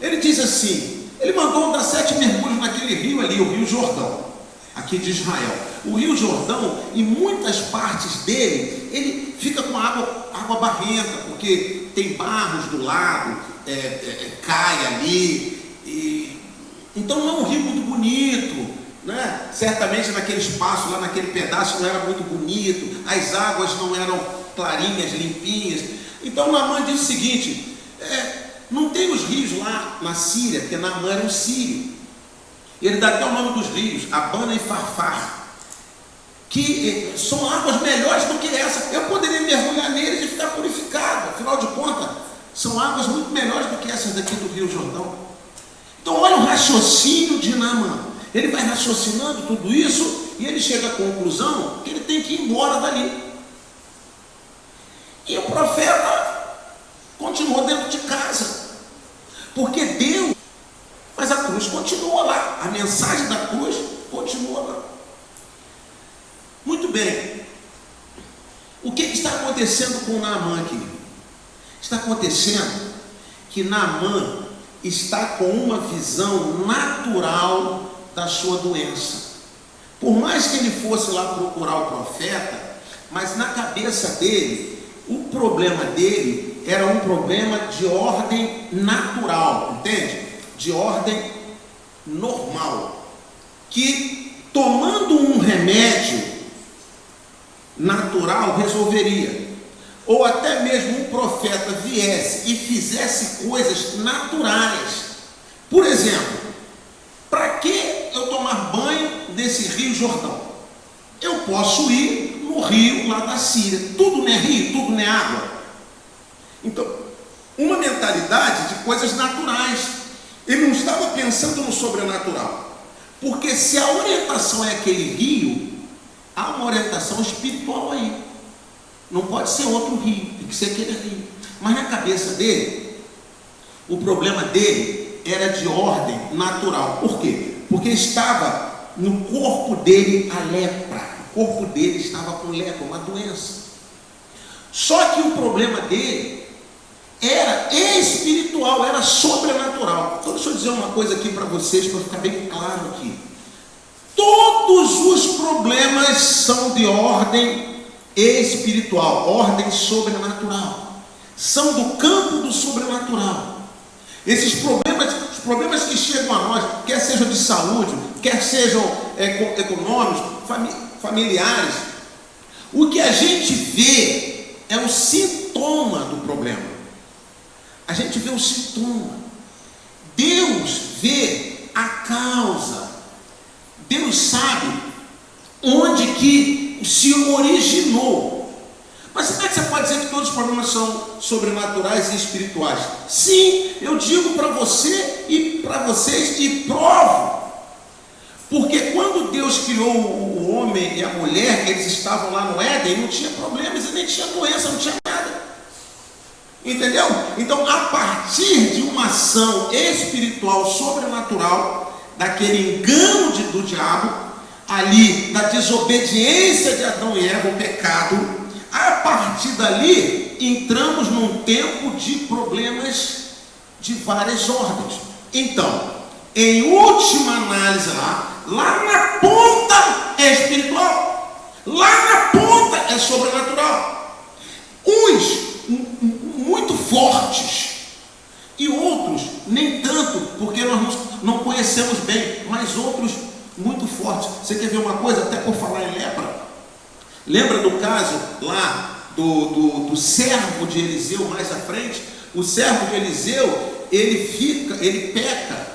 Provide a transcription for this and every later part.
Ele diz assim, ele mandou dar 7 mergulhos naquele rio ali, o Rio Jordão, aqui de Israel. O Rio Jordão, em muitas partes dele, ele fica com água barrenta, porque tem barros do lado, cai ali, então não é um rio muito bonito, né? Certamente naquele espaço, lá naquele pedaço não era muito bonito, as águas não eram clarinhas, limpinhas. Então Naamã diz o seguinte, não tem os rios lá na Síria, porque Naamã era um sírio. Ele dá até o nome dos rios, Abana e Farfar, que são águas melhores do que essa. Eu poderia mergulhar neles e ficar purificado, afinal de contas, são águas muito melhores do que essas daqui do Rio Jordão. Então olha o raciocínio de Naamã. Ele vai raciocinando tudo isso e ele chega à conclusão que ele tem que ir embora dali. E o profeta continuou dentro de casa, porque Deus, mas a cruz continua lá, a mensagem da cruz continua lá. Muito bem, o que está acontecendo com Naamã aqui? Está acontecendo que Naamã está com uma visão natural da sua doença. Por mais que ele fosse lá procurar o profeta, mas na cabeça dele, o problema dele era um problema de ordem natural, entende? De ordem normal, que tomando um remédio natural resolveria, ou até mesmo um profeta viesse e fizesse coisas naturais. Por exemplo, para que eu tomar banho desse Rio Jordão? Eu posso ir no rio lá da Síria. Tudo não é rio, tudo não é água. Então, uma mentalidade de coisas naturais. Ele não estava pensando no sobrenatural, porque se a orientação é aquele rio, há uma orientação espiritual aí. Não pode ser outro rio, tem que ser aquele rio. Mas na cabeça dele, o problema dele era de ordem natural. Por quê? Porque estava no corpo dele a lepra. O corpo dele estava com lepra, uma doença. Só que o problema dele era espiritual, era sobrenatural. Então deixa eu dizer uma coisa aqui para vocês, para ficar bem claro aqui. Todos os problemas são de ordem espiritual, ordem sobrenatural. São do campo do sobrenatural. Esses problemas, os problemas que chegam a nós, quer sejam de saúde, quer sejam econômicos, familiares, o que a gente vê é o sintoma do problema. A gente vê o sintoma. Deus vê a causa. Deus sabe onde que se originou. Mas como é que você pode dizer que todos os problemas são sobrenaturais e espirituais? Sim, eu digo para você e para vocês e provo. Porque quando Deus criou o homem e a mulher, eles estavam lá no Éden, não tinha problemas e nem tinha doença, não tinha nada. Entendeu? Então, a partir de uma ação espiritual sobrenatural, daquele engano do diabo, ali, da desobediência de Adão e Eva, o pecado, a partir dali, entramos num tempo de problemas de várias ordens. Então, em última análise lá na ponta é espiritual, lá na ponta é sobrenatural. Uns muito fortes e outros nem tanto, porque nós não conhecemos bem, mas outros muito fortes. Você quer ver uma coisa, até por falar em lepra? Lembra do caso lá do servo de Eliseu mais à frente? O servo de Eliseu, ele peca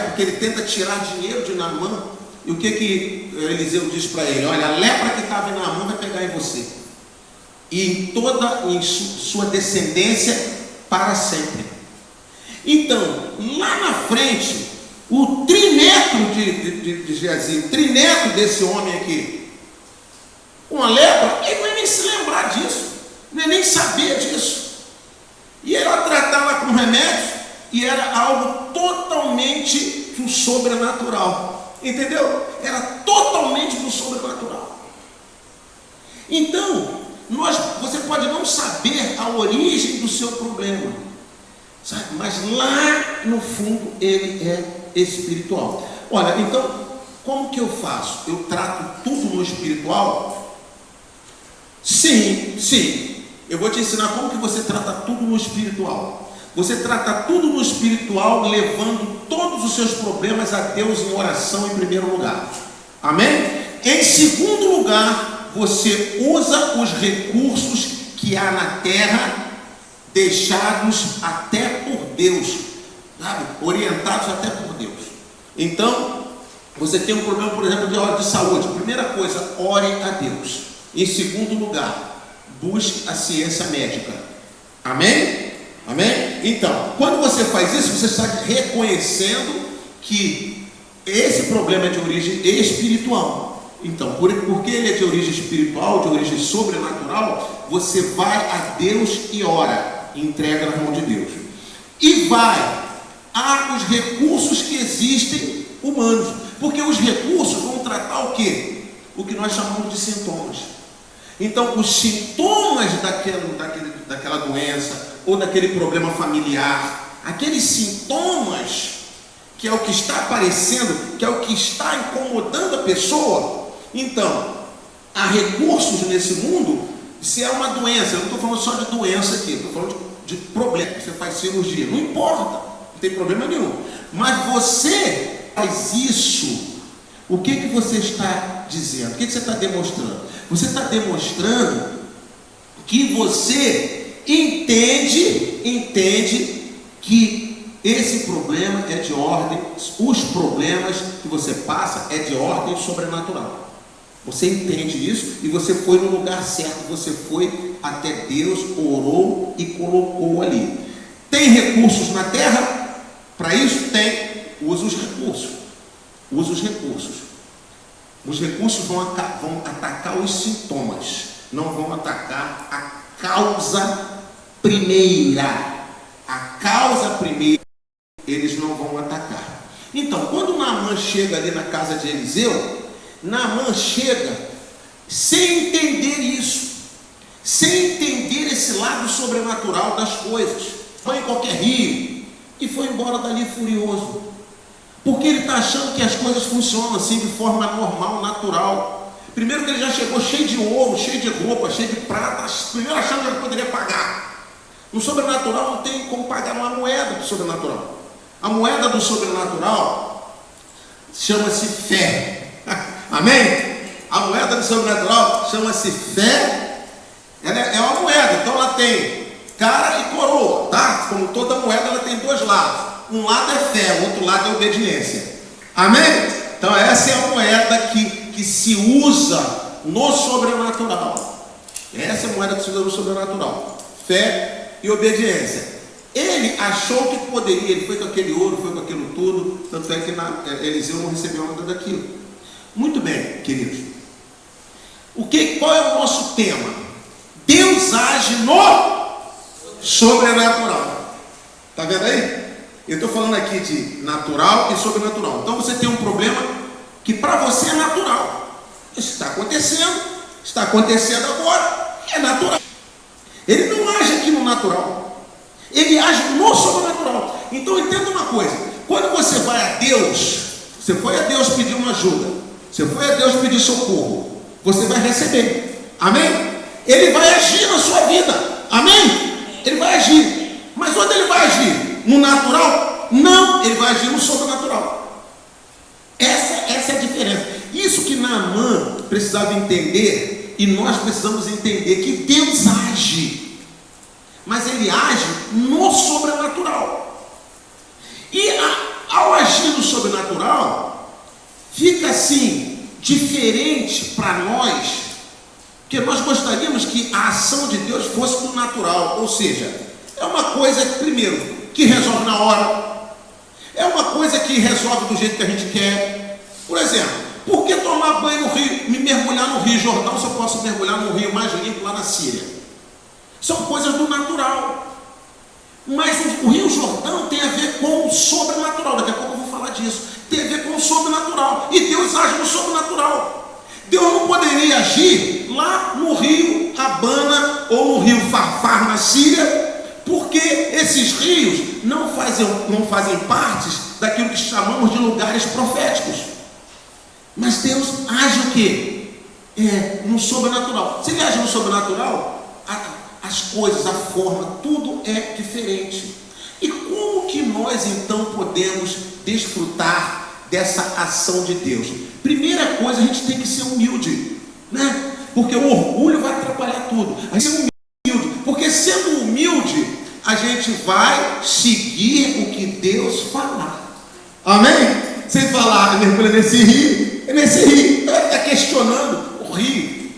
porque ele tenta tirar dinheiro de Naamã. E o que Eliseu diz para ele? Olha, a lepra que estava em Naamã vai pegar em você e em sua descendência para sempre. Então, lá na frente, o trineto de Geazi, o trineto desse homem aqui, com a lepra, ele não ia nem se lembrar disso, não ia nem saber disso. E ela tratava com remédio, e era algo totalmente do sobrenatural. Entendeu? Era totalmente do sobrenatural. Então, você pode não saber a origem do seu problema. sabe? Mas lá no fundo ele é espiritual. Olha, então, como que eu faço? Eu trato tudo no espiritual? Sim, sim. Eu vou te ensinar como que você trata tudo no espiritual. Você trata tudo no espiritual, levando todos os seus problemas a Deus em oração em primeiro lugar. Amém? Em segundo lugar, você usa os recursos que há na terra, deixados até por Deus, sabe? Orientados até por Deus. Então, você tem um problema, por exemplo, de saúde. Primeira coisa, ore a Deus. Em segundo lugar, busque a ciência médica. Amém? Amém? Então, quando você faz isso, você está reconhecendo que esse problema é de origem espiritual. Então, porque ele é de origem espiritual, de origem sobrenatural, você vai a Deus e ora, entrega na mão de Deus. E vai a os recursos que existem humanos, porque os recursos vão tratar o quê? O que nós chamamos de sintomas. Então, os sintomas daquela doença, ou daquele problema familiar, aqueles sintomas, que é o que está aparecendo, que é o que está incomodando a pessoa. Então, há recursos nesse mundo. Se é uma doença, eu não estou falando só de doença aqui, estou falando de problema. Você faz cirurgia, não importa, não tem problema nenhum. Mas você faz isso, o que você está dizendo? O que você está demonstrando? Você está demonstrando que você entende que esse problema é de ordem, os problemas que você passa é de ordem sobrenatural. Você entende isso e você foi no lugar certo, você foi até Deus, orou e colocou ali. Tem recursos na terra? Para isso tem, usa os recursos. Usa os recursos. Os recursos vão atacar os sintomas, não vão atacar a causa primeira. A causa primeira eles não vão atacar. Então, quando Naamã chega ali na casa de Eliseu, Naamã chega sem entender isso, sem entender esse lado sobrenatural das coisas. Foi em qualquer rio e foi embora dali furioso, porque ele está achando que as coisas funcionam assim de forma normal, natural. Primeiro que ele já chegou cheio de ouro, cheio de roupa, cheio de prata, primeiro achando que ele poderia pagar. No sobrenatural não tem como pagar uma moeda do sobrenatural. A moeda do sobrenatural chama-se fé. Amém? A moeda do sobrenatural chama-se fé. Ela é uma moeda, então ela tem cara e coroa, tá? Como toda moeda, ela tem dois lados. Um lado é fé, o outro lado é obediência. Amém? Então essa é a moeda que se usa no sobrenatural. Essa é a moeda que se usa no sobrenatural. Fé e obediência. Ele achou que poderia, ele foi com aquele ouro, foi com aquilo tudo, tanto é que Eliseu não recebeu nada daquilo. Muito bem, queridos. Qual é o nosso tema? Deus age no sobrenatural. Está vendo aí? Eu estou falando aqui de natural e sobrenatural. Então você tem um problema que para você é natural. Isso está acontecendo agora, é natural. Ele não age aqui no natural. Ele age no sobrenatural. Então entenda uma coisa: quando você vai a Deus, você foi a Deus pedir uma ajuda, você foi a Deus pedir socorro, você vai receber. Amém? Ele vai agir na sua vida. Amém? Ele vai agir. Mas onde ele vai agir? No natural? Não, ele vai agir no sobrenatural. Essa é a diferença. Isso que Naamã precisava entender, e nós precisamos entender, que Deus age, mas ele age no sobrenatural. E ao agir no sobrenatural, fica assim, diferente para nós, porque nós gostaríamos que a ação de Deus fosse no natural, ou seja, é uma coisa, primeiro, que resolve na hora, é uma coisa que resolve do jeito que a gente quer. Por exemplo, por que tomar banho no rio, me mergulhar no Rio Jordão, se eu posso mergulhar no rio mais limpo lá na Síria? São coisas do natural. Mas o Rio Jordão tem a ver com o sobrenatural. Daqui a pouco eu vou falar disso. Tem a ver com o sobrenatural. E Deus age no sobrenatural. Deus não poderia agir lá no rio Abana ou no rio Farfar na Síria, porque esses rios que não fazem parte daquilo que chamamos de lugares proféticos. Mas Deus age o quê? No sobrenatural. Se Ele age no sobrenatural, as coisas, a forma, tudo é diferente. E como que nós então podemos desfrutar dessa ação de Deus? Primeira coisa, a gente tem que ser humilde, né? Porque o orgulho vai atrapalhar tudo. A gente ser humilde, porque sendo humilde, a gente vai seguir o que Deus falar. Amém? Sem falar, mergulha nesse rio, é nesse rio. Então ele está questionando o rio.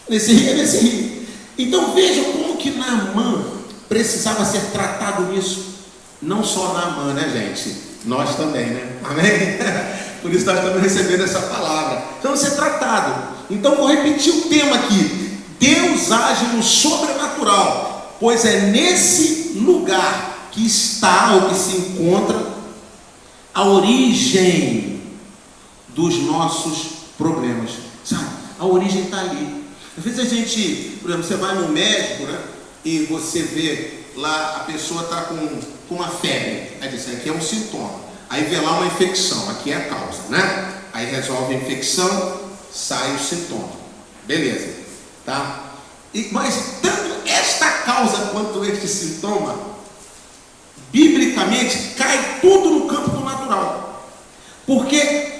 Nesse rio, é nesse rio. Então vejam como que Naamã precisava ser tratado nisso. Não só Naamã, né, gente? Nós também, né? Amém? Por isso nós estamos recebendo essa palavra. Então, ser tratado. Então, vou repetir o tema aqui. Deus age no sobrenatural, pois é nesse lugar que está ou que se encontra a origem dos nossos problemas. Sabe? A origem está ali. Às vezes a gente, por exemplo, você vai no médico, né? E você vê lá, a pessoa está com uma febre. Aí diz, aqui é um sintoma. Aí vê lá uma infecção, aqui é a causa, né? Aí resolve a infecção, sai o sintoma. Beleza, tá? Mas tanto esta causa quanto este sintoma, biblicamente, cai tudo no campo do natural. Porque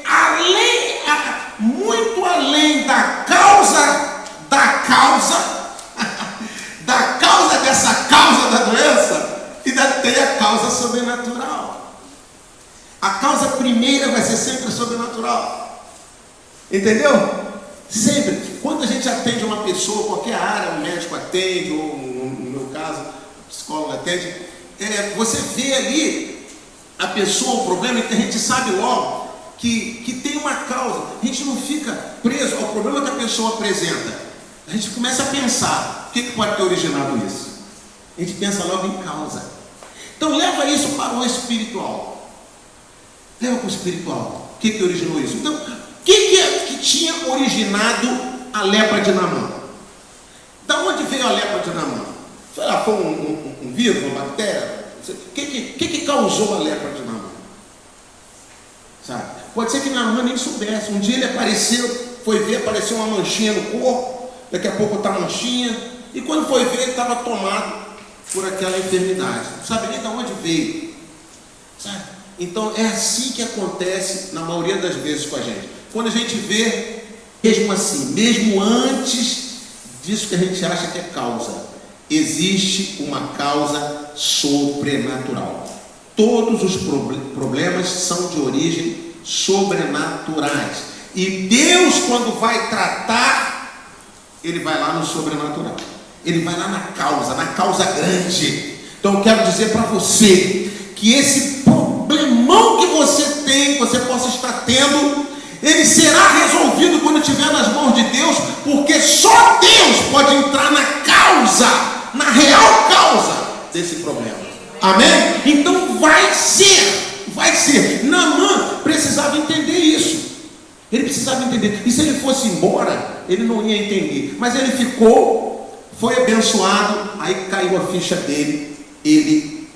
muito além da causa dessa causa da doença, ainda tem a causa sobrenatural. A causa primeira vai ser sempre sobrenatural. Entendeu? Sempre. Quando a gente atende uma pessoa, qualquer área, um médico atende, ou no meu caso, o psicólogo atende, você vê ali a pessoa, o problema, que a gente sabe logo que tem uma causa. A gente não fica preso ao problema que a pessoa apresenta. A gente começa a pensar, o que pode ter originado isso? A gente pensa logo em causa. Então leva isso para o espiritual. Leva para o espiritual. O que originou isso? Então, o que tinha originado a lepra de Naamã? Da onde veio a lepra de Naamã? Foi um vírus, uma bactéria? O que causou a lepra de Naamã? Sabe? Pode ser que Naamã nem soubesse. Um dia ele apareceu, apareceu uma manchinha no corpo. Daqui a pouco está manchinha. E quando foi ver, ele estava tomado por aquela enfermidade. Não sabe nem de onde veio. Sabe? Então é assim que acontece na maioria das vezes com a gente. Quando a gente vê, mesmo assim, mesmo antes disso que a gente acha que é causa, existe uma causa sobrenatural. Todos os problemas são de origem sobrenaturais. E Deus, quando vai tratar, Ele vai lá no sobrenatural. Ele vai lá na causa grande. Então eu quero dizer para você que esse problemão que você tem, que você possa estar tendo, ele será resolvido quando estiver nas mãos de Deus, porque só Deus pode entrar na causa, na real causa desse problema. Amém? Então vai ser. Naamã precisava entender isso. Ele precisava entender. E se ele fosse embora, ele não ia entender. Mas ele ficou, foi abençoado, aí caiu a ficha dele, ele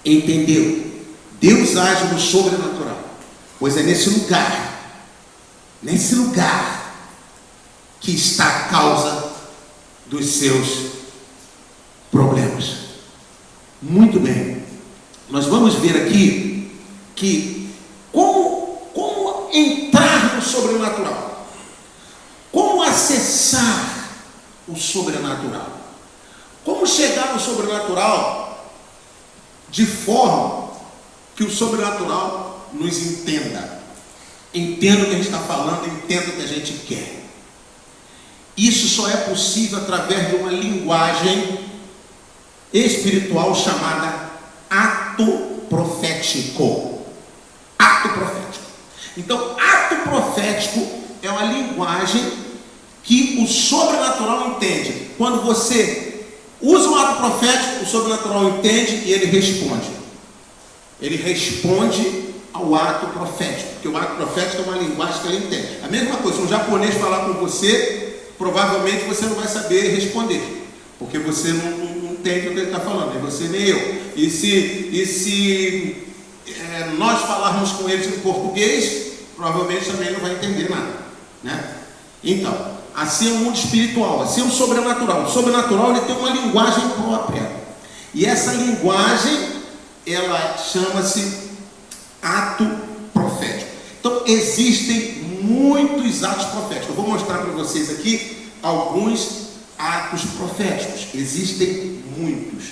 entendeu. Deus age no sobrenatural, pois é nesse lugar que está a causa dos seus problemas. Muito bem, nós vamos ver aqui que como entrar no sobrenatural, como acessar o sobrenatural, como chegar no sobrenatural de forma que o sobrenatural nos entenda o que a gente está falando, entenda o que a gente quer. Isso só é possível através de uma linguagem espiritual chamada ato profético. Ato profético. Então, ato profético é uma linguagem que o sobrenatural entende. Quando você usa um ato profético, o sobrenatural entende e ele responde. Ele responde ao ato profético, porque o ato profético é uma linguagem que ele entende. A mesma coisa, se um japonês falar com você, provavelmente você não vai saber responder, porque você entende o que ele está falando, nem você nem eu. E se nós falarmos com eles em português, provavelmente também não vai entender nada, né? Então, assim é o mundo espiritual, assim é o sobrenatural. O sobrenatural, ele tem uma linguagem própria. E essa linguagem, ela chama-se ato profético. Então, existem muitos atos proféticos. Eu vou mostrar para vocês aqui alguns atos proféticos. Existem muitos.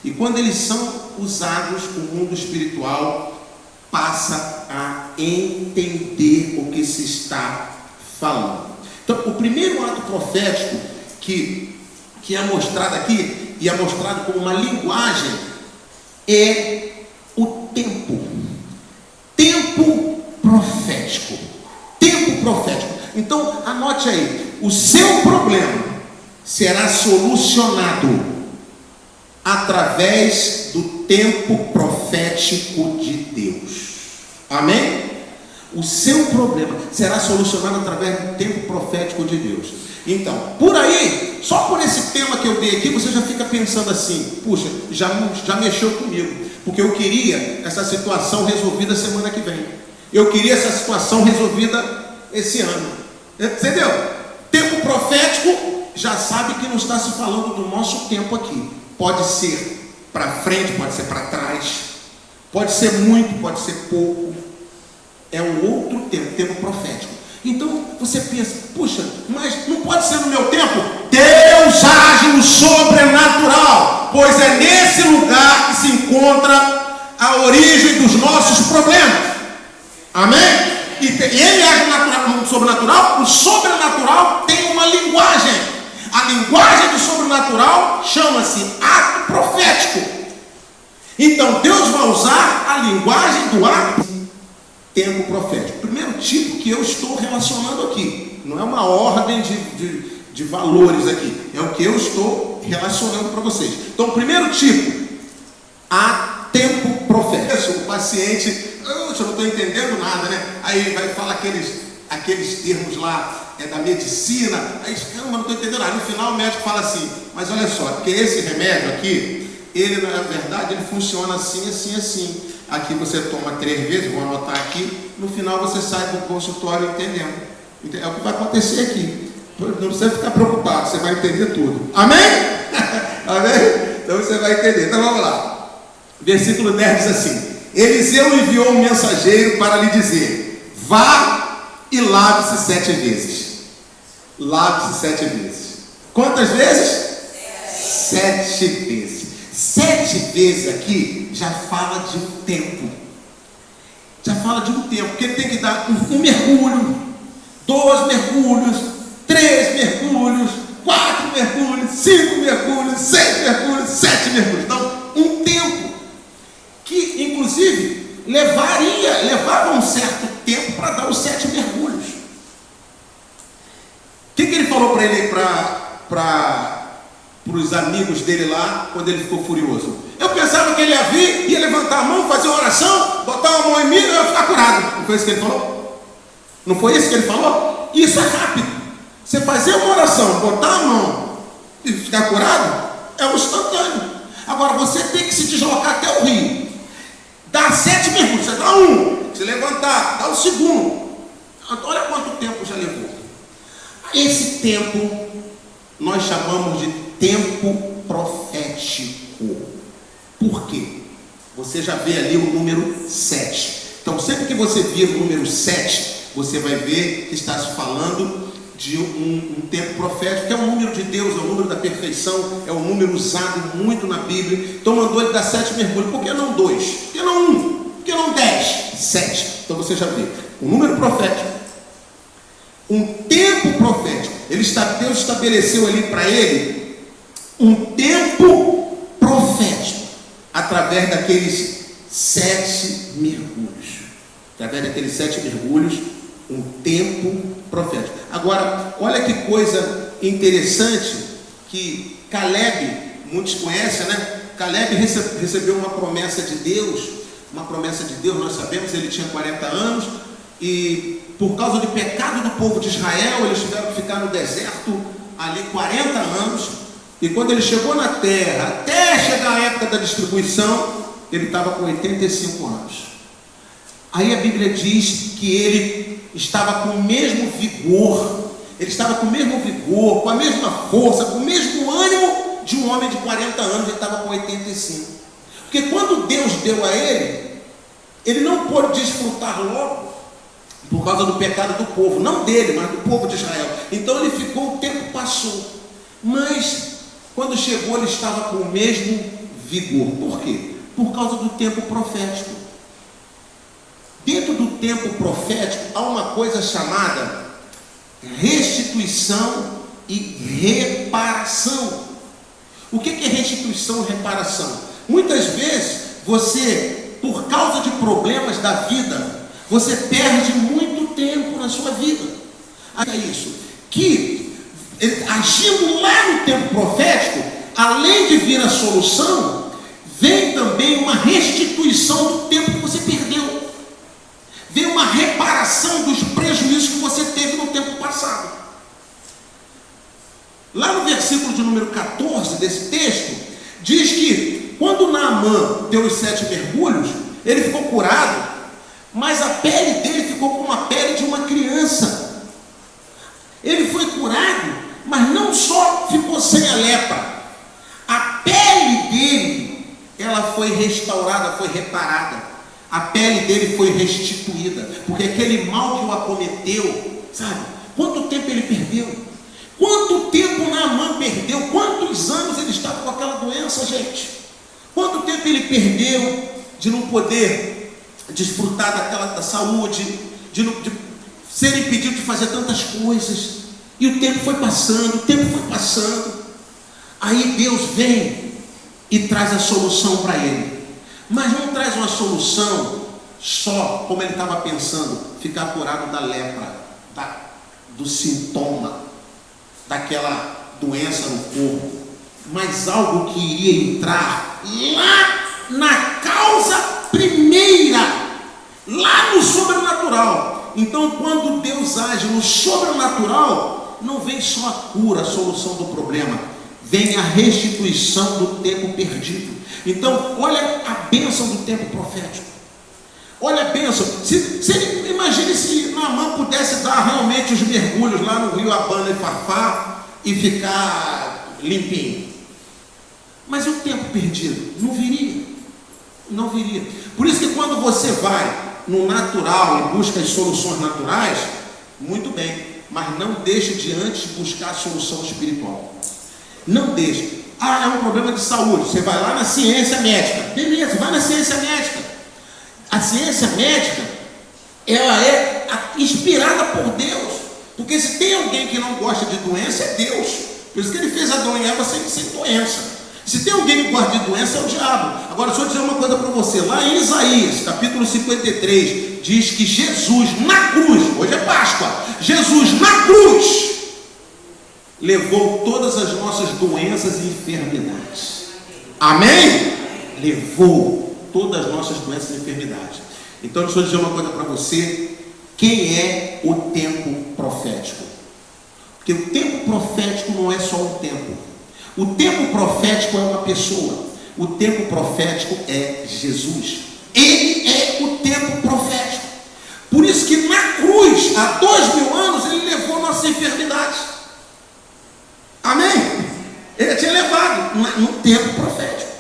E quando eles são usados, o mundo espiritual passa a entender o que se está falando. Então, o primeiro ato profético que é mostrado aqui, e é mostrado como uma linguagem, é o tempo. Tempo profético. Tempo profético. Então, anote aí, o seu problema será solucionado através do tempo profético de Deus. Amém? O seu problema será solucionado através do tempo profético de Deus. Então, por aí, só por esse tema que eu dei aqui, você já fica pensando assim: puxa, já mexeu comigo, porque eu queria essa situação resolvida semana que vem. Eu queria essa situação resolvida esse ano. Entendeu? Tempo profético já sabe que não está se falando do nosso tempo aqui. Pode ser para frente, pode ser para trás, pode ser muito, pode ser pouco. É um outro tempo, tempo profético. Então você pensa: puxa, mas não pode ser no meu tempo? Deus age no sobrenatural, pois é nesse lugar que se encontra a origem dos nossos problemas. Amém? E ele age no sobrenatural. O sobrenatural tem uma linguagem. A linguagem do sobrenatural chama-se ato profético. Então Deus vai usar a linguagem do ato tempo profético. Primeiro tipo que eu estou relacionando aqui, não é uma ordem de valores aqui, é o que eu estou relacionando para vocês. Então, primeiro tipo, a tempo profético. O paciente, eu não estou entendendo nada, né? Aí vai falar aqueles termos lá, da medicina, aí caramba, não estou entendendo nada. No final o médico fala assim: mas olha só, porque esse remédio aqui, ele na verdade ele funciona assim, assim, assim. Aqui você toma 3 vezes, vou anotar aqui, no final você sai do consultório entendendo. É o que vai acontecer aqui. Não precisa ficar preocupado, você vai entender tudo. Amém? Amém? Então você vai entender. Então vamos lá. Versículo 10 diz assim: Eliseu enviou um mensageiro para lhe dizer: vá e lave-se 7 vezes. Lave-se 7 vezes. Quantas vezes? 7 vezes. 7 vezes aqui já fala de um tempo. Já fala de um tempo, porque ele tem que dar um mergulho, 2 mergulhos, 3 mergulhos, 4 mergulhos, 5 mergulhos, 6 mergulhos, 7 mergulhos. Então, um tempo que, inclusive, levava um certo tempo para dar os 7 mergulhos. O que ele falou para ele, para os amigos dele lá, quando ele ficou furioso? Eu pensava que ele ia vir, ia levantar a mão, fazer uma oração, botar uma mão em mim e eu ia ficar curado. Não foi isso que ele falou? Não foi isso que ele falou? Isso é rápido. Você fazer uma oração, botar a mão e ficar curado, é o instantâneo. Agora você tem que se deslocar até o rio, dar 7 mergulhos, você dá um, se levantar, dá o segundo. Olha quanto tempo já levou. Esse tempo nós chamamos de tempo profético. Por quê? Você já vê ali o número 7. Então, sempre que você vir o número 7, você vai ver que está se falando de um tempo profético, que é o número de Deus, é o número da perfeição, é o número usado muito na Bíblia. Então, mandou ele dar 7 mergulhos. Por que não 2? Por que não 1? Por que não 10? 7. Então, você já vê o número profético. Um tempo profético. Deus estabeleceu ali para ele um tempo profético através daqueles 7 mergulhos. Através daqueles 7 mergulhos, um tempo profético. Agora, olha que coisa interessante que Caleb, muitos conhecem, né? Caleb recebeu uma promessa de Deus. Uma promessa de Deus, nós sabemos, ele tinha 40 anos e por causa do pecado do povo de Israel, eles tiveram que ficar no deserto ali 40 anos, E quando ele chegou na terra, até chegar a época da distribuição, ele estava com 85 anos. Aí a Bíblia diz que ele estava com o mesmo vigor, com a mesma força, com o mesmo ânimo de um homem de 40 anos, ele estava com 85. Porque quando Deus deu a ele não pôde desfrutar logo, por causa do pecado do povo, não dele, mas do povo de Israel. Então ele ficou, o tempo passou, mas quando chegou ele estava com o mesmo vigor. Por quê? Por causa do tempo profético. Dentro do tempo profético há uma coisa chamada restituição e reparação. O que é restituição e reparação? Muitas vezes você, por causa de problemas da vida, você perde muito tempo na sua vida. É isso, que agindo lá no tempo profético, além de vir a solução, vem também uma restituição do tempo que você perdeu. Vem uma reparação dos prejuízos que você teve no tempo passado. Lá no versículo de número 14 desse texto, diz que quando Naamã deu os 7 mergulhos, ele ficou curado, mas a pele dele ficou como a pele de uma criança. Ele foi curado, mas não só ficou sem a lepra, a pele dele, ela foi restaurada, foi reparada. A pele dele foi restituída, porque aquele mal que o acometeu, sabe? Quanto tempo ele perdeu? Quanto tempo Naamã perdeu? Quantos anos ele estava com aquela doença, gente? Quanto tempo ele perdeu de não poder desfrutar da saúde, de ser impedido de fazer tantas coisas? E o tempo foi passando, Aí Deus vem e traz a solução para ele. Mas não traz uma solução só, como ele estava pensando, ficar curado da lepra, do sintoma, daquela doença no corpo, mas algo que iria entrar lá na causa primeira, lá no sobrenatural. Então, quando Deus age no sobrenatural, não vem só a cura, a solução do problema, vem a restituição do tempo perdido. Então, olha a bênção do tempo profético. Olha a bênção. Imagine se Naamã pudesse dar realmente os mergulhos lá no rio Abana e Farfá e ficar limpinho. Mas o tempo perdido não viria. Não viria. Por isso que quando você vai no natural e busca as soluções naturais, muito bem, mas não deixe de antes buscar a solução espiritual. Não deixe. É um problema de saúde, você vai lá na ciência médica. Beleza, vai na ciência médica. A ciência médica, ela é inspirada por Deus. Porque se tem alguém que não gosta de doença, é Deus. Por isso que ele fez Adão e Eva sem doença. Se tem alguém que gosta de doença, é o diabo. Agora, deixa eu dizer uma coisa para você. Lá em Isaías, capítulo 53, diz que Jesus na cruz, hoje é Páscoa, Jesus na cruz levou todas as nossas doenças e enfermidades. Amém? Levou todas as nossas doenças e enfermidades. Então, deixa eu dizer uma coisa para você. Quem é o tempo profético? Porque o tempo profético não é só um tempo. O tempo profético é uma pessoa. O tempo profético é Jesus. Ele é o tempo profético. Por isso que na cruz, há 2000 anos, ele levou nossas enfermidades. Amém? Ele tinha levado no tempo profético.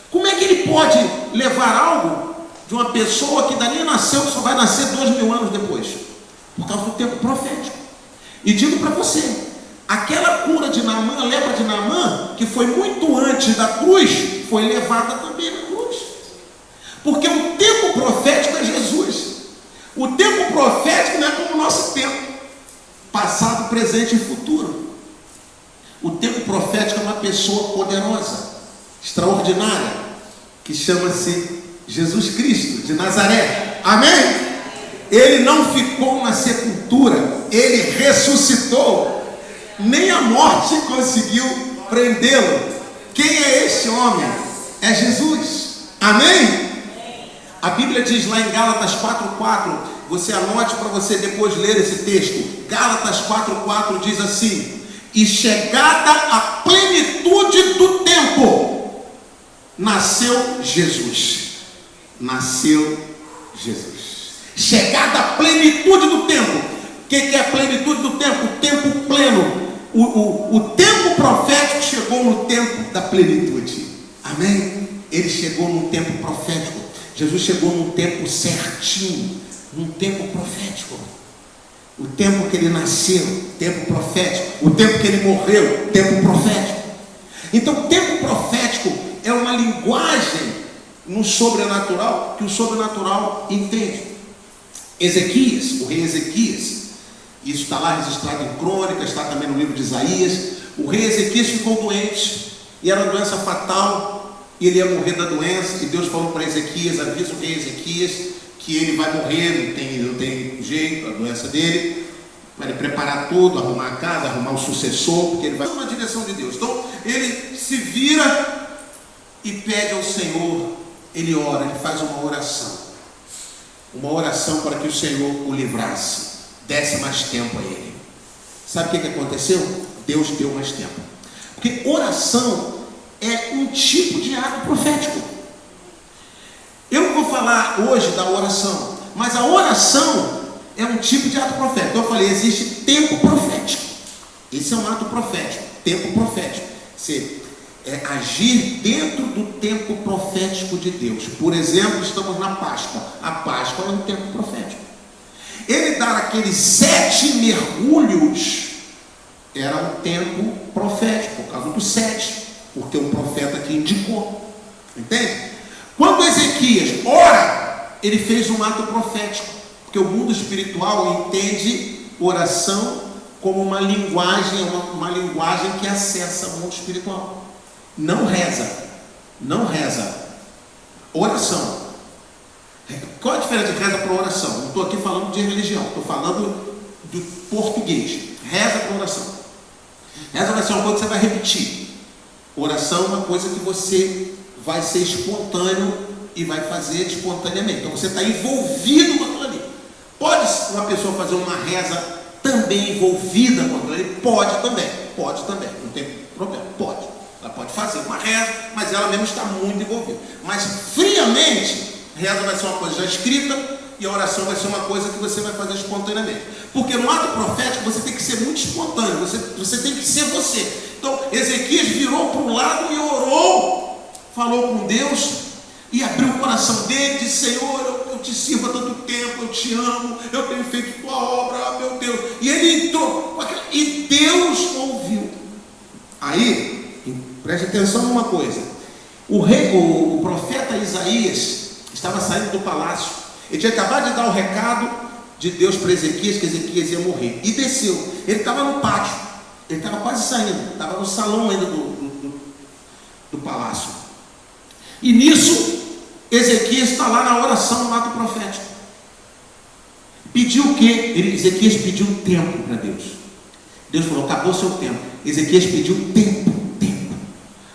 Como é que ele pode levar algo de uma pessoa que ainda nem nasceu, que só vai nascer 2000 anos depois? Por causa do tempo profético. E digo para você, aquela cura de Naamã, a lepra de Naamã, que foi muito antes da cruz, foi levada também na cruz. Porque o tempo profético é Jesus. O tempo profético não é como o nosso tempo, passado, presente e futuro. O tempo profético é uma pessoa poderosa, extraordinária, que chama-se Jesus Cristo de Nazaré. Amém? Ele não ficou na sepultura, ele ressuscitou. Nem a morte conseguiu prendê-lo. Quem é este homem? É Jesus. Amém? A Bíblia diz lá em Gálatas 4:4, você anote para você depois ler esse texto. Gálatas 4:4 diz assim: E chegada a plenitude do tempo, nasceu Jesus. Nasceu Jesus. Chegada a plenitude do tempo. O que é a plenitude do tempo? O tempo pleno. O tempo profético chegou no tempo da plenitude. Amém? Ele chegou no tempo profético. Jesus chegou num tempo certinho, num tempo profético. O tempo que ele nasceu, tempo profético. O tempo que ele morreu, tempo profético. Então, o tempo profético é uma linguagem no sobrenatural que o sobrenatural entende. Ezequias, o rei Ezequias, isso está lá registrado em Crônicas, está também no livro de Isaías. O rei Ezequias ficou doente, e era uma doença fatal, e ele ia morrer da doença, e Deus falou para Ezequias: avisa o rei Ezequias que ele vai morrer, não tem jeito, a doença dele, para ele preparar tudo, arrumar a casa, arrumar o sucessor, porque ele vai na direção de Deus. Então ele se vira e pede ao Senhor, ele ora, ele faz uma oração para que o Senhor o livrasse, desse mais tempo a ele. Sabe o que aconteceu? Deus deu mais tempo, porque oração é um tipo de ato profético. Eu não vou falar hoje da oração, mas a oração é um tipo de ato profético. Então eu falei, existe tempo profético. Esse é um ato profético, tempo profético. Você agir dentro do tempo profético de Deus. Por exemplo, estamos na Páscoa. A Páscoa é um tempo profético. Ele dar aqueles 7 mergulhos era um tempo profético, por causa do 7, porque um profeta que indicou. Entende? Quando Ezequias ora, ele fez um ato profético, porque o mundo espiritual entende oração como uma linguagem que acessa o mundo espiritual. Não reza. Oração. Qual a diferença de reza para oração? Não estou aqui falando de religião, estou falando do português. Reza para oração. Reza vai ser uma coisa que você vai repetir. Oração é uma coisa que você vai ser espontâneo e vai fazer espontaneamente. Então você está envolvido com aquilo ali. Pode uma pessoa fazer uma reza também envolvida com aquilo ali? Pode também, não tem problema, pode. Ela pode fazer uma reza, mas ela mesmo está muito envolvida. Mas friamente, reza vai ser uma coisa já escrita e a oração vai ser uma coisa que você vai fazer espontaneamente. Porque no ato profético você tem que ser muito espontâneo, você tem que ser você. Então Ezequias virou para um lado e orou, falou com Deus e abriu o coração dele, disse: Senhor, eu te sirvo há tanto tempo, eu te amo, eu tenho feito tua obra, meu Deus. E ele entrou e Deus ouviu. Aí, preste atenção numa coisa. O profeta Isaías estava saindo do palácio. Ele tinha acabado de dar o recado de Deus para Ezequias, que Ezequias ia morrer, e desceu. Ele estava no pátio, ele estava quase saindo, estava no salão ainda do palácio. E nisso, Ezequias está lá na oração, no ato profético. Pediu o quê? Ezequias pediu tempo para Deus. Deus falou: acabou seu tempo. Ezequias pediu tempo.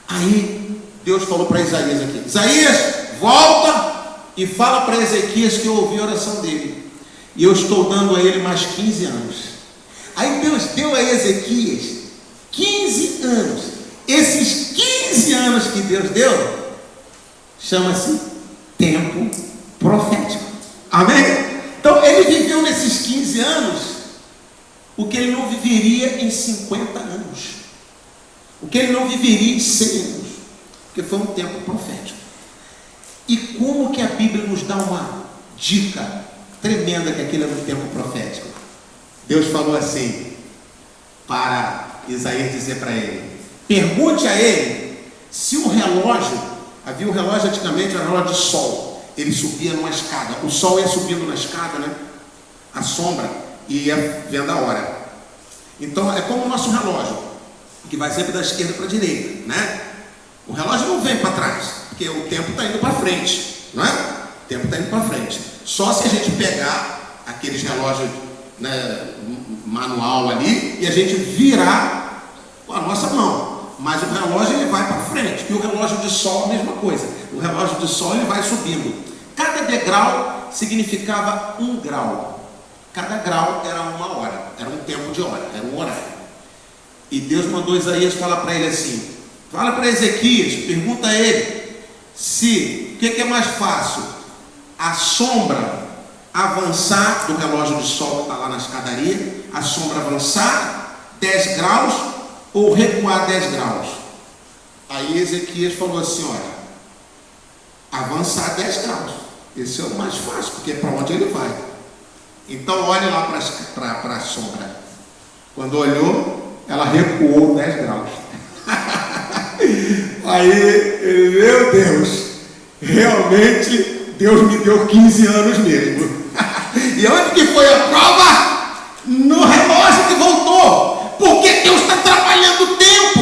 Aí Deus falou para Isaías aqui: Isaías, volta e fala para Ezequias que eu ouvi a oração dele, e eu estou dando a ele mais 15 anos. Aí Deus deu a Ezequias 15 anos. Esses 15 anos que Deus deu chama-se tempo profético. Amém? Então ele viveu nesses 15 anos o que ele não viveria em 50 anos, o que ele não viveria em 100 anos, porque foi um tempo profético. E como que a Bíblia nos dá uma dica tremenda que aquilo era um tempo profético? Deus falou assim para Isaías dizer para ele: pergunte a ele se o relógio, havia um relógio antigamente, era um relógio de sol, ele subia numa escada, o sol ia subindo na escada, né? A sombra, e ia vendo a hora. Então é como o nosso relógio, que vai sempre da esquerda para a direita, né? O relógio não vem para trás, porque o tempo está indo para frente, não é? O tempo está indo para frente. Só se a gente pegar aqueles relógios, né, manual ali, e a gente virar com a nossa mão. Mas o relógio ele vai para frente. E o relógio de sol a mesma coisa. O relógio de sol ele vai subindo. Cada degrau significava 1 grau. Cada grau era 1 hora, era um tempo de hora, era um horário. E Deus mandou Isaías falar para ele assim: fala para Ezequias, pergunta a ele se, o que é mais fácil, a sombra avançar do relógio de sol que está lá na escadaria, a sombra avançar 10 graus ou recuar 10 graus. Aí Ezequias falou assim: olha, avançar 10 graus, esse é o mais fácil, porque é para onde ele vai. Então olhe lá para a sombra. Quando olhou, ela recuou 10 graus. Aí, meu Deus, realmente Deus me deu 15 anos mesmo. E onde que foi a prova? No relógio que voltou. Porque Deus está trabalhando o tempo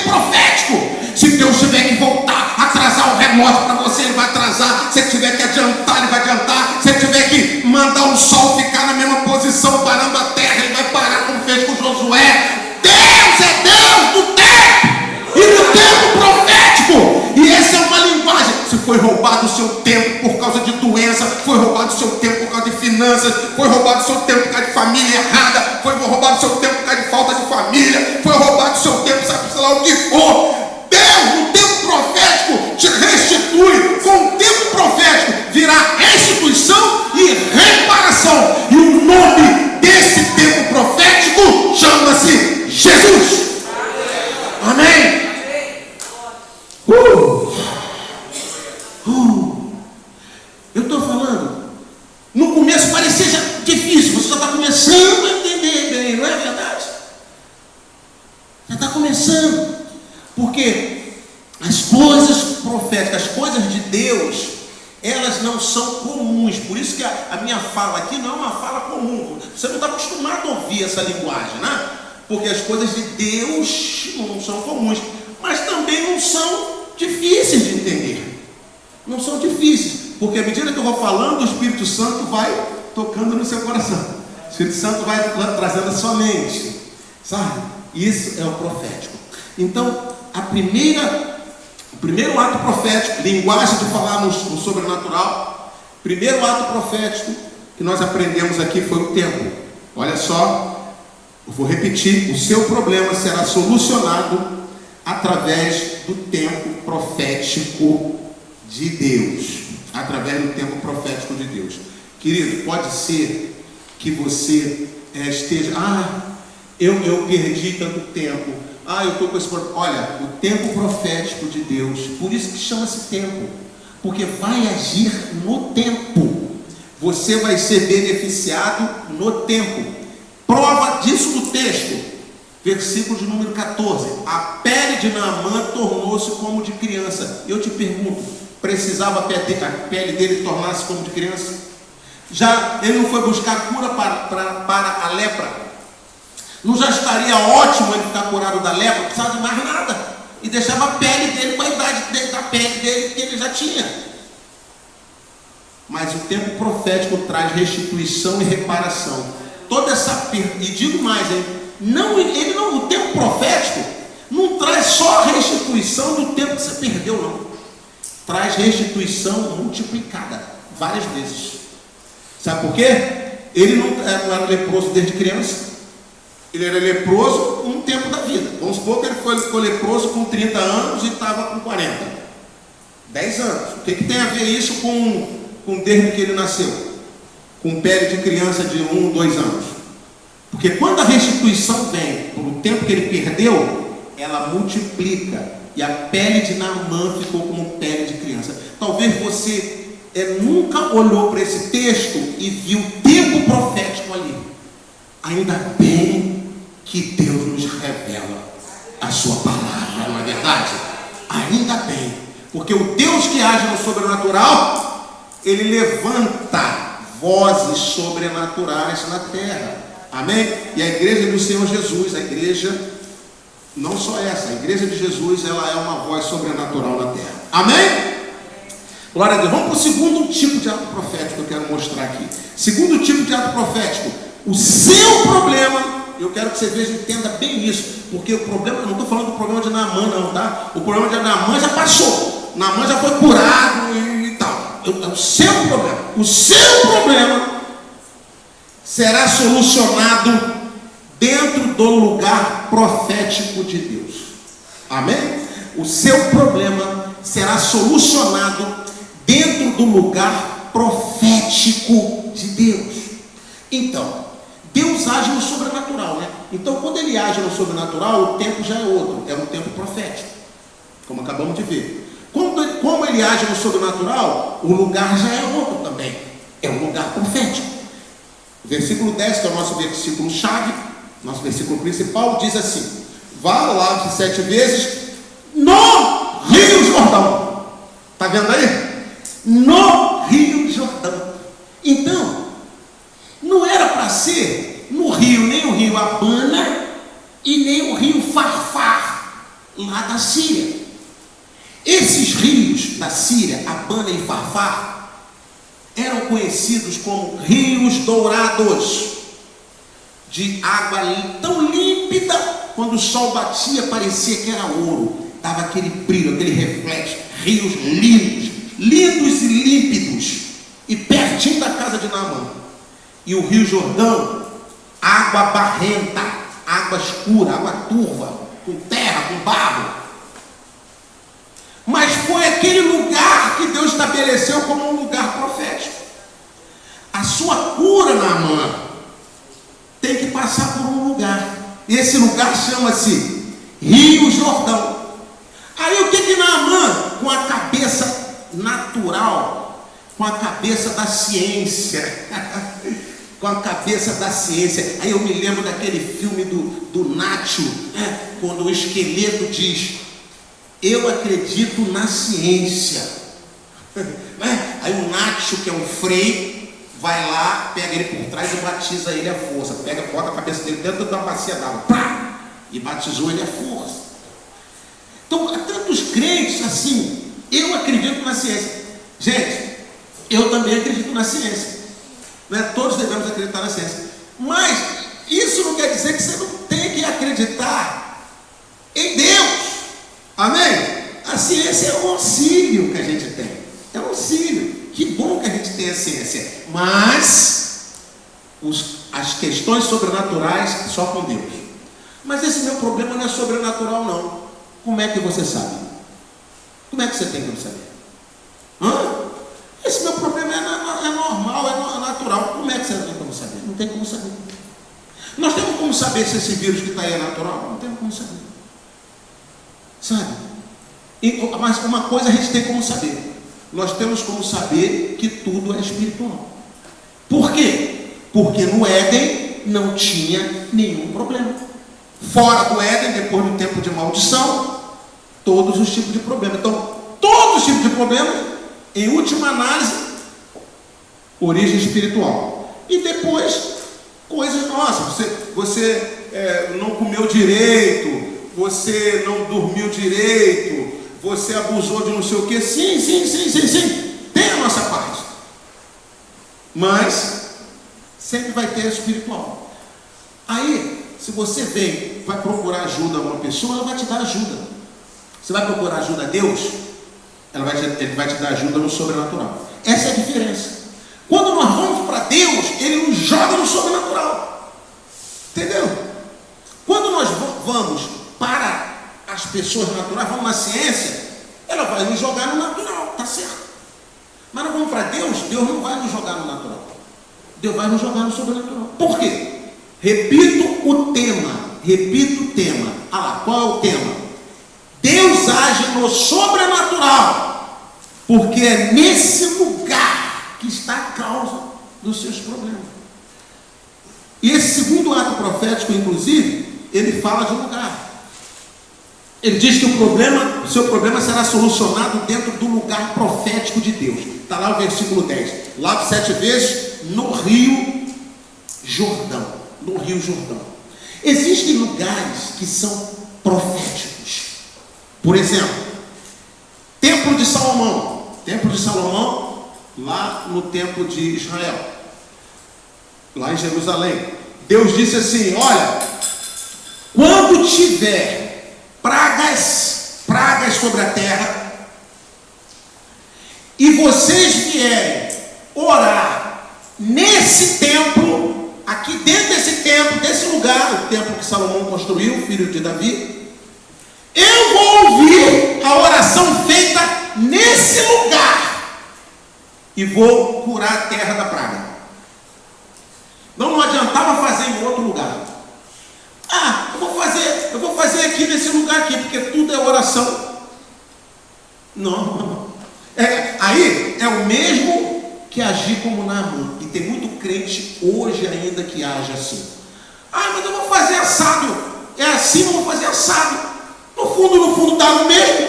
profético. Se Deus tiver que voltar, atrasar o relógio para você, ele vai atrasar. Se ele tiver que adiantar, ele vai adiantar. Se ele tiver que mandar o sol ficar na mesma posição, parando a terra, ele vai parar, como fez com Josué. Deus é Deus do tempo e do tempo profético. E essa é uma linguagem. Se foi roubado o seu tempo por causa de doença, foi roubado o seu tempo por causa de finanças, foi roubado o seu tempo por causa de família errada, foi roubado o seu tempo por causa de falta de família, foi roubado o seu tempo, sabe, sei lá o que for. Deus, no tempo profético, te restitui. Com o tempo profético virá restituição e reparação. E o nome desse tempo profético chama-se Jesus. Amém? Eu estou falando, no começo parecia já difícil, você já está começando a entender bem, não é verdade? Já está começando, porque as coisas proféticas, as coisas de Deus, elas não são comuns. Por isso que a minha fala aqui não é uma fala comum. Você não está acostumado a ouvir essa linguagem, né? Porque as coisas de Deus não são comuns, mas também não são difíceis de entender. Não são difíceis, porque à medida que eu vou falando, o Espírito Santo vai tocando no seu coração. O Espírito Santo vai trazendo a sua mente, sabe? Isso é o profético. Então, o primeiro ato profético, linguagem de falar no sobrenatural, primeiro ato profético que nós aprendemos aqui foi o tempo. Olha só, eu vou repetir: o seu problema será solucionado através do tempo profético de Deus. Através do tempo profético de Deus. Querido, pode ser que você esteja: eu perdi tanto tempo, eu estou com esse problema. Olha, o tempo profético de Deus, por isso que chama-se tempo, porque vai agir no tempo. Você vai ser beneficiado no tempo. Prova disso no texto, versículo de número 14: a pele de Naamã tornou-se como de criança. Eu te pergunto, precisava a pele dele tornar-se como de criança? Já ele não foi buscar cura para a lepra? Não já estaria ótimo ele ficar curado da lepra? Não precisava de mais nada. E deixava a pele dele com a idade da pele dele que ele já tinha. Mas o tempo profético traz restituição e reparação. Toda essa perda, e digo mais, o tempo profético não traz só a restituição do tempo que você perdeu, não. Traz restituição multiplicada várias vezes. Sabe por quê? Ele não era leproso desde criança. Ele era leproso um tempo da vida. Vamos supor que ele ficou leproso com 30 anos e estava com 40. 10 anos. O que tem a ver isso com desde que ele nasceu? Com pele de criança de 1, 2 anos. Porque quando a restituição vem pelo tempo que ele perdeu, ela multiplica. E a pele de Naamã ficou como pele de criança. Talvez você nunca olhou para esse texto e viu o tempo profético ali. Ainda bem que Deus nos revela a sua palavra, não é verdade? Ainda bem, porque o Deus que age no sobrenatural, ele levanta vozes sobrenaturais na terra. Amém? E a igreja do Senhor Jesus, a igreja, não só essa, a igreja de Jesus, ela é uma voz sobrenatural na terra. Amém? Glória a Deus. Vamos para o segundo tipo de ato profético que eu quero mostrar aqui. Segundo tipo de ato profético: o seu problema. Eu quero que você veja e entenda bem isso, porque o problema, eu não estou falando do problema de Naamã não, tá? O problema de Naamã já passou, Naamã já foi curado e tal. O seu problema será solucionado dentro do lugar profético de Deus. Amém? O seu problema será solucionado dentro do lugar profético de Deus. Então, Deus age no sobrenatural, né? Então, quando ele age no sobrenatural, o tempo já é outro, é um tempo profético, como acabamos de ver. Como ele age no sobrenatural, o lugar já é outro também, é um lugar profético. Versículo 10, que é o nosso versículo chave, nosso versículo principal, diz assim: vá, lave-se 7 vezes no Rio Jordão. Está vendo aí? No Rio Jordão. Então, não era para ser no rio, nem o rio Abana e nem o rio Farfar, lá da Síria. Esses rios da Síria, Abana e Farfar, eram conhecidos como rios dourados, de água tão límpida, quando o sol batia parecia que era ouro, dava aquele brilho, aquele reflexo. Rios lindos, lindos e límpidos, e pertinho da casa de Naamã. E o rio Jordão, água barrenta, água escura, água turva, com terra, com barro. Mas foi aquele lugar que Deus estabeleceu como um lugar profético. A sua cura, Naamã, tem que passar por um lugar. E esse lugar chama-se Rio Jordão. Aí o que Naamã, com a cabeça natural, com a cabeça da ciência, com a cabeça da ciência, aí eu me lembro daquele filme do Nacho, né? Quando o esqueleto diz: eu acredito na ciência. Aí o Nacho, que é um frei, vai lá, pega ele por trás e batiza ele à força. Bota a cabeça dele dentro da bacia d'água, e batizou ele à força. Então, há tantos crentes assim: eu acredito na ciência. Gente, eu também acredito na ciência, né? Todos devemos acreditar na ciência. Mas isso não quer dizer que você não tem que acreditar em Deus. Amém? A ciência é um auxílio que a gente tem. É um auxílio. Que bom que a gente tem a ciência. Mas as questões sobrenaturais só com Deus. Mas esse meu problema não é sobrenatural, não. Como é que você sabe? Como é que você tem que saber? Esse meu problema é normal, é natural. Como é que você tem como saber? Não tem como saber. Nós temos como saber se esse vírus que está aí é natural? Não temos como saber. Sabe? Mas uma coisa a gente tem como saber. Nós temos como saber que tudo é espiritual. Por quê? Porque no Éden não tinha nenhum problema. Fora do Éden, depois do tempo de maldição, todos os tipos de problemas. Então, todos os tipos de problemas, em última análise, origem espiritual. E depois, coisas nossas. Você não comeu direito, você não dormiu direito, você abusou de não sei o que. Sim. Tem a nossa parte. Mas sempre vai ter espiritual. Aí, se você vai procurar ajuda a uma pessoa, ela vai te dar ajuda. Você vai procurar ajuda a Deus, ele vai te dar ajuda no sobrenatural. Essa é a diferença. Quando nós vamos para Deus, Ele nos joga no sobrenatural. Entendeu? Quando nós vamos para as pessoas naturais, vamos na ciência, ela vai nos jogar no natural, tá certo? Mas nós vamos para Deus, Deus não vai nos jogar no natural. Deus vai nos jogar no sobrenatural. Por quê? Repito o tema. Ah lá, qual é o tema? Deus age no sobrenatural, porque é nesse lugar que está a causa dos seus problemas. E esse segundo ato profético, inclusive, ele fala de um lugar. Ele diz que o seu problema será solucionado dentro do lugar profético de Deus. Está lá o versículo 10. Lave 7 vezes no Rio Jordão. No Rio Jordão. Existem lugares que são proféticos. Por exemplo, Templo de Salomão. Templo de Salomão, lá no Templo de Israel. Lá em Jerusalém. Deus disse assim: olha, quando tiver pragas sobre a terra, e vocês vierem orar nesse templo, aqui dentro desse templo, desse lugar, o templo que Salomão construiu, filho de Davi, eu vou ouvir a oração feita nesse lugar e vou curar a terra da praga. Não adiantava fazer em outro lugar. Eu vou fazer aqui nesse lugar aqui, porque tudo é oração. Não. Aí é o mesmo que agir como Naamã. E tem muito crente hoje ainda que age assim. Mas eu vou fazer assado. É assim, eu vou fazer assado. No fundo dá no mesmo.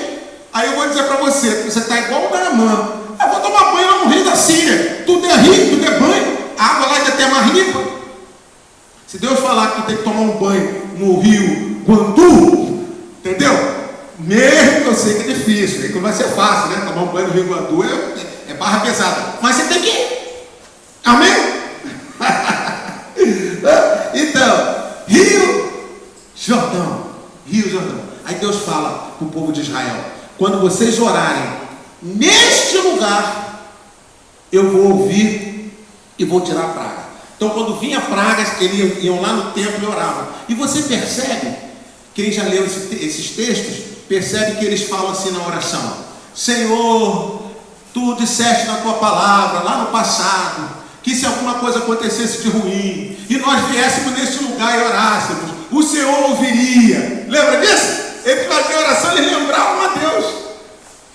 Aí eu vou dizer para você está igual o Naamã. Eu vou tomar banho lá no rio da Síria. Tudo é rio, tudo é banho. A água lá ainda até mais limpa. Se Deus falar que tu tem que tomar um banho no rio Guandu, entendeu? Mesmo que eu sei que é difícil, que não vai ser fácil, né? Tomar um banho no rio Guandu é barra pesada. Mas você tem que ir. Amém? Então, Rio Jordão. Aí Deus fala para o povo de Israel: quando vocês orarem neste lugar, eu vou ouvir e vou tirar a praga. Então, quando vinha pragas, eles iam lá no templo e oravam. E você percebe, quem já leu esses textos, percebe que eles falam assim na oração: Senhor, tu disseste na tua palavra, lá no passado, que se alguma coisa acontecesse de ruim, e nós viéssemos neste lugar e orássemos, o Senhor ouviria. Lembra disso? Eles faziam oração, eles lembravam a Deus.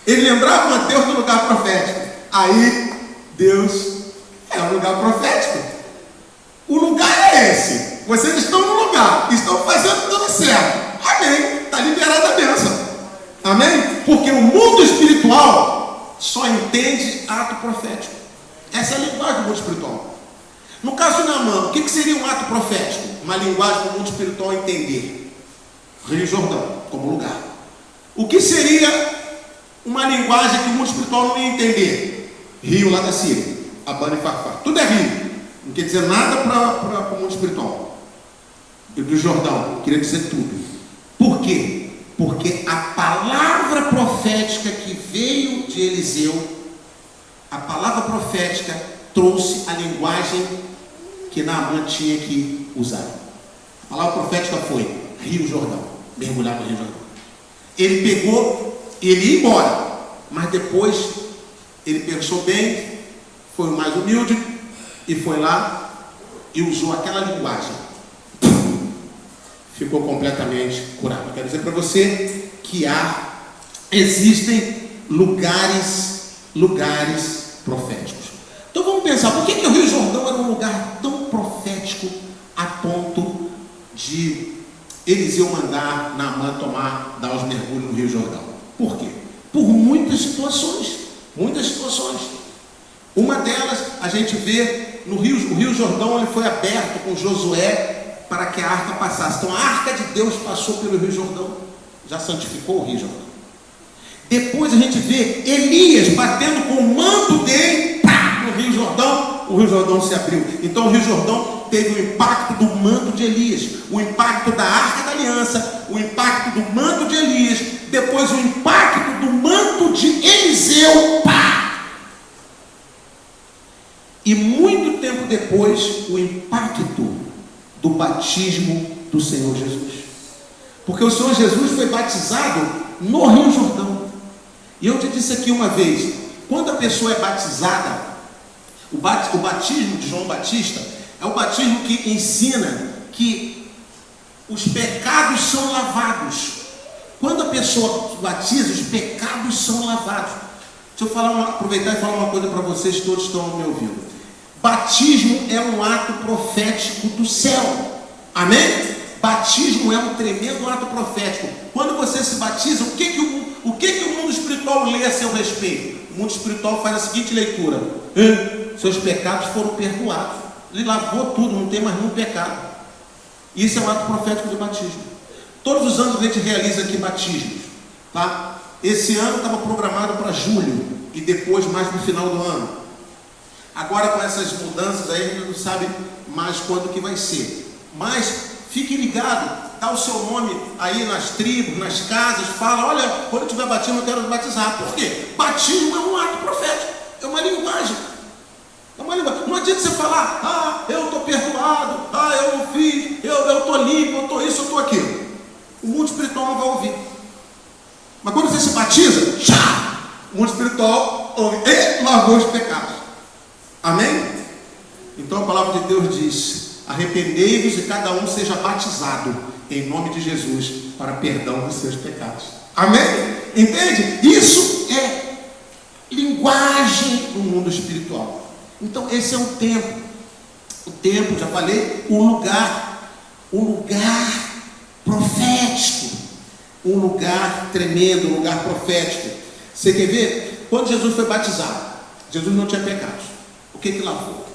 Eles lembravam a Deus no lugar profético. Aí, Deus é um lugar profético. O lugar é esse. Vocês estão no lugar, estão fazendo tudo certo. Amém. Está liberada a bênção. Amém? Porque o mundo espiritual só entende ato profético. Essa é a linguagem do mundo espiritual. No caso de Naamã, o que seria um ato profético? Uma linguagem do mundo espiritual entender. Rio Jordão, como lugar. O que seria uma linguagem que o mundo espiritual não ia entender? Rio lá da Síria, Abana e Farfar. Tudo é rio. Não quer dizer nada para o mundo espiritual. Do Jordão, queria dizer tudo. Por quê? Porque a palavra profética que veio de Eliseu, a palavra profética trouxe a linguagem que Naamã tinha que usar. A palavra profética foi Rio Jordão, mergulhar no Rio Jordão. Ele pegou, ele ia embora, mas depois ele pensou bem, foi o mais humilde e foi lá e usou aquela linguagem. Ficou completamente curado. Eu quero dizer para você que existem lugares proféticos. Então vamos pensar, por que o Rio Jordão era um lugar tão profético a ponto de Eliseu mandar Naamã dar os mergulhos no Rio Jordão? Por quê? Por muitas situações. Uma delas, a gente vê o Rio Jordão, ele foi aberto com Josué para que a arca passasse. Então a arca de Deus passou pelo Rio Jordão, já santificou o Rio Jordão. Depois a gente vê Elias batendo com o manto dele no Rio Jordão, o Rio Jordão se abriu. Então o Rio Jordão teve o impacto do manto de Elias, o impacto da arca da aliança, o impacto do manto de Elias, depois o impacto do manto de Eliseu. E muito tempo depois, o impacto do batismo do Senhor Jesus. Porque o Senhor Jesus foi batizado no Rio Jordão. E eu te disse aqui uma vez, quando a pessoa é batizada, o batismo de João Batista é o batismo que ensina que os pecados são lavados. Quando a pessoa batiza, os pecados são lavados. Deixa eu aproveitar e falar uma coisa para vocês, todos estão me ouvindo. Batismo é um ato profético do céu. Amém? Batismo é um tremendo ato profético. Quando você se batiza, o que o mundo espiritual lê a seu respeito? O mundo espiritual faz a seguinte leitura: seus pecados foram perdoados. Ele lavou tudo, não tem mais nenhum pecado. Isso é um ato profético do batismo. Todos os anos a gente realiza aqui batismos, tá? Esse ano estava programado para julho e depois mais no final do ano. Agora com essas mudanças aí, a gente não sabe mais quando que vai ser. Mas fique ligado, dá o seu nome aí nas tribos, nas casas, fala: olha, quando eu tiver batismo eu quero batizar. Por quê? Batismo é um ato profético, é uma linguagem. Não adianta você falar: eu estou perdoado, lavou os pecados. Amém? Então a palavra de Deus diz: arrependei-vos e cada um seja batizado em nome de Jesus para perdão dos seus pecados. Amém? Entende? Isso é linguagem do mundo espiritual. Então esse é o tempo. O tempo, já falei, o lugar profético, um lugar tremendo, um lugar profético. Você quer ver? Quando Jesus foi batizado, Jesus não tinha pecados. O que lavou?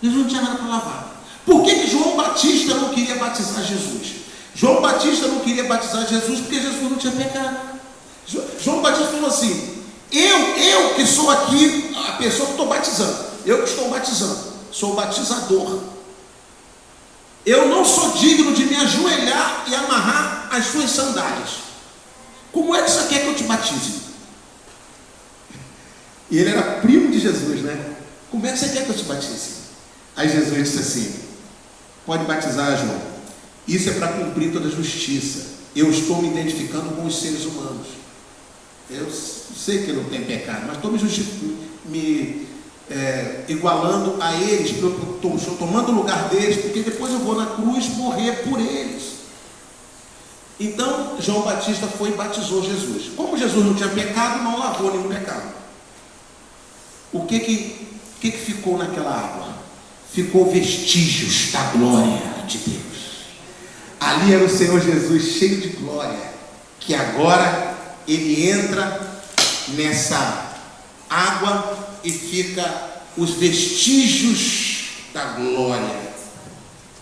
Jesus não tinha nada para lavar. Por que João Batista não queria batizar Jesus? João Batista não queria batizar Jesus porque Jesus não tinha pecado. João Batista falou assim: eu que sou aqui a pessoa que estou batizando, eu que estou batizando, sou o batizador. Eu não sou digno de me ajoelhar e amarrar as suas sandálias. Como é que você quer que eu te batize? E ele era primo de Jesus, né? Como é que você quer que eu te batize? Aí Jesus disse assim: pode batizar, João. Isso é para cumprir toda a justiça. Eu estou me identificando com os seres humanos. Eu sei que eu não tenho pecado, mas estou igualando a eles, estou tomando o lugar deles, porque depois eu vou na cruz morrer por eles. Então João Batista foi e batizou Jesus. Como Jesus não tinha pecado, não lavou nenhum pecado. O que ficou naquela água? Ficou vestígios da glória de Deus. Ali era o Senhor Jesus cheio de glória, que agora ele entra nessa água e fica os vestígios da glória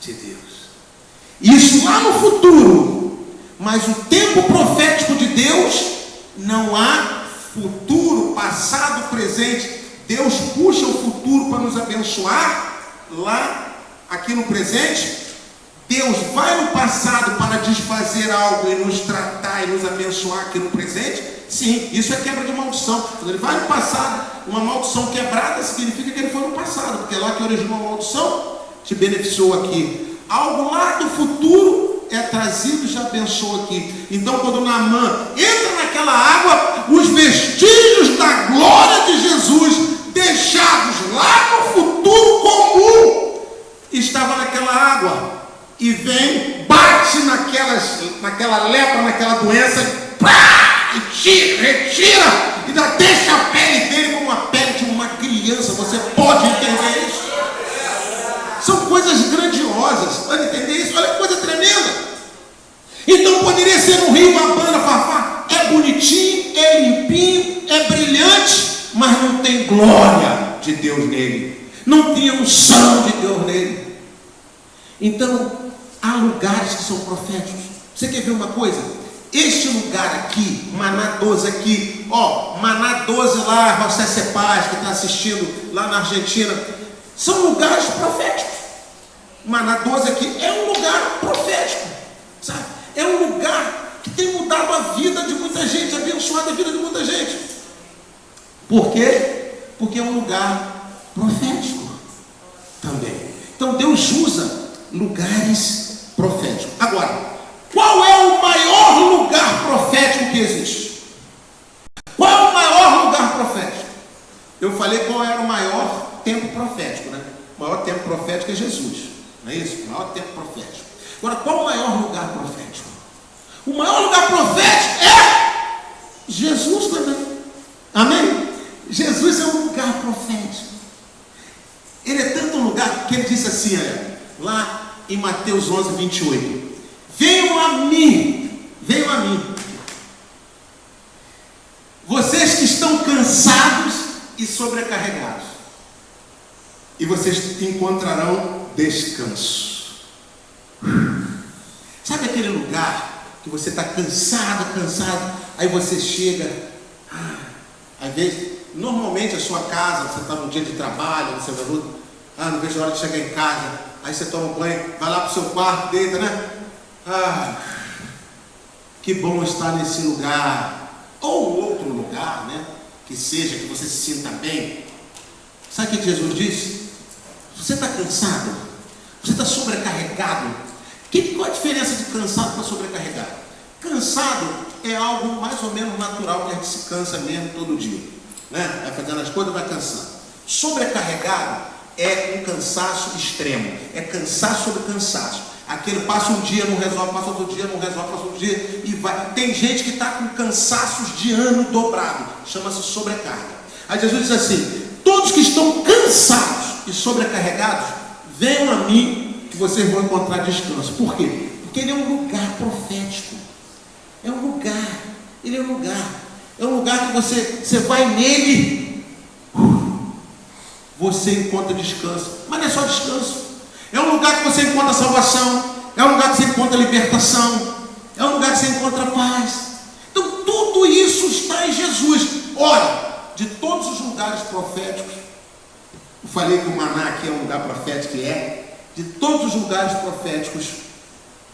de Deus. Isso lá no futuro, mas o tempo profético de Deus, não há futuro, passado, presente. Deus puxa o futuro para nos abençoar lá, aqui no presente. Deus vai no passado para desfazer algo e nos tratar e nos abençoar aqui no presente. Sim, isso é quebra de maldição. Quando ele vai no passado, uma maldição quebrada significa que ele foi no passado, porque é lá que originou a maldição, te beneficiou aqui. Algo lá do futuro é trazido e já abençoa aqui. Então quando Naamã entra naquela água, os vestígios da glória de Jesus, deixados lá no futuro comum, estava naquela água. E vem, bate naquela lepra, naquela doença, e retira, e ainda deixa a pele dele como a pele de uma criança. Você pode entender isso? São coisas grandiosas. Pode entender isso? Olha que coisa tremenda. Então poderia ser um rio Abana Fafá. É bonitinho, é limpinho, é brilhante, mas não tem glória de Deus nele. Não tem unção de Deus nele. Então, há lugares que são proféticos. Você quer ver uma coisa? Este lugar aqui, Maná 12 aqui, Maná 12 lá, José Cepaz, que está assistindo lá na Argentina, são lugares proféticos. Maná 12 aqui é um lugar profético, sabe? É um lugar que tem mudado a vida de muita gente, abençoado a vida de muita gente. Por quê? Porque é um lugar profético também. Então Deus usa lugares proféticos. Agora, qual é o maior lugar profético que existe? Qual é o maior lugar profético? Eu falei qual era o maior tempo profético, né? O maior tempo profético é Jesus, não é isso? O maior tempo profético. Agora, qual é o maior lugar profético? O maior lugar profético é Jesus também. Amém? Jesus é um lugar profético. Ele é tanto um lugar que ele disse assim, olha, lá em Mateus 11, 28. Venham a mim, vocês que estão cansados e sobrecarregados, e vocês encontrarão descanso. Sabe aquele lugar que você está cansado, aí você chega, às vezes, normalmente a sua casa, você está no dia de trabalho, você vai, não vejo a hora de chegar em casa, aí você toma um banho, vai lá para o seu quarto, deita, né? Que bom estar nesse lugar, ou outro lugar, né? Que seja, que você se sinta bem. Sabe o que Jesus disse? Você está cansado? Você está sobrecarregado? Qual a diferença de cansado para sobrecarregado? Cansado é algo mais ou menos natural, que a gente se cansa mesmo todo dia. né? Vai fazendo as coisas, vai cansando. Sobrecarregado é um cansaço extremo, é cansaço sobre cansaço. Aquele passa um dia, não resolve, passa outro dia, não resolve, passa outro dia e vai. Tem gente que está com cansaços de ano dobrado, chama-se sobrecarga. Aí Jesus diz assim: todos que estão cansados e sobrecarregados, venham a mim que vocês vão encontrar descanso. Por quê? Porque ele é um lugar profético. É um lugar, ele é um lugar. É um lugar que você vai nele, você encontra descanso. Mas não é só descanso. É um lugar que você encontra salvação. É um lugar que você encontra libertação. É um lugar que você encontra paz. Então tudo isso está em Jesus. Olha, de todos os lugares proféticos, eu falei que o Maná aqui é um lugar profético, de todos os lugares proféticos,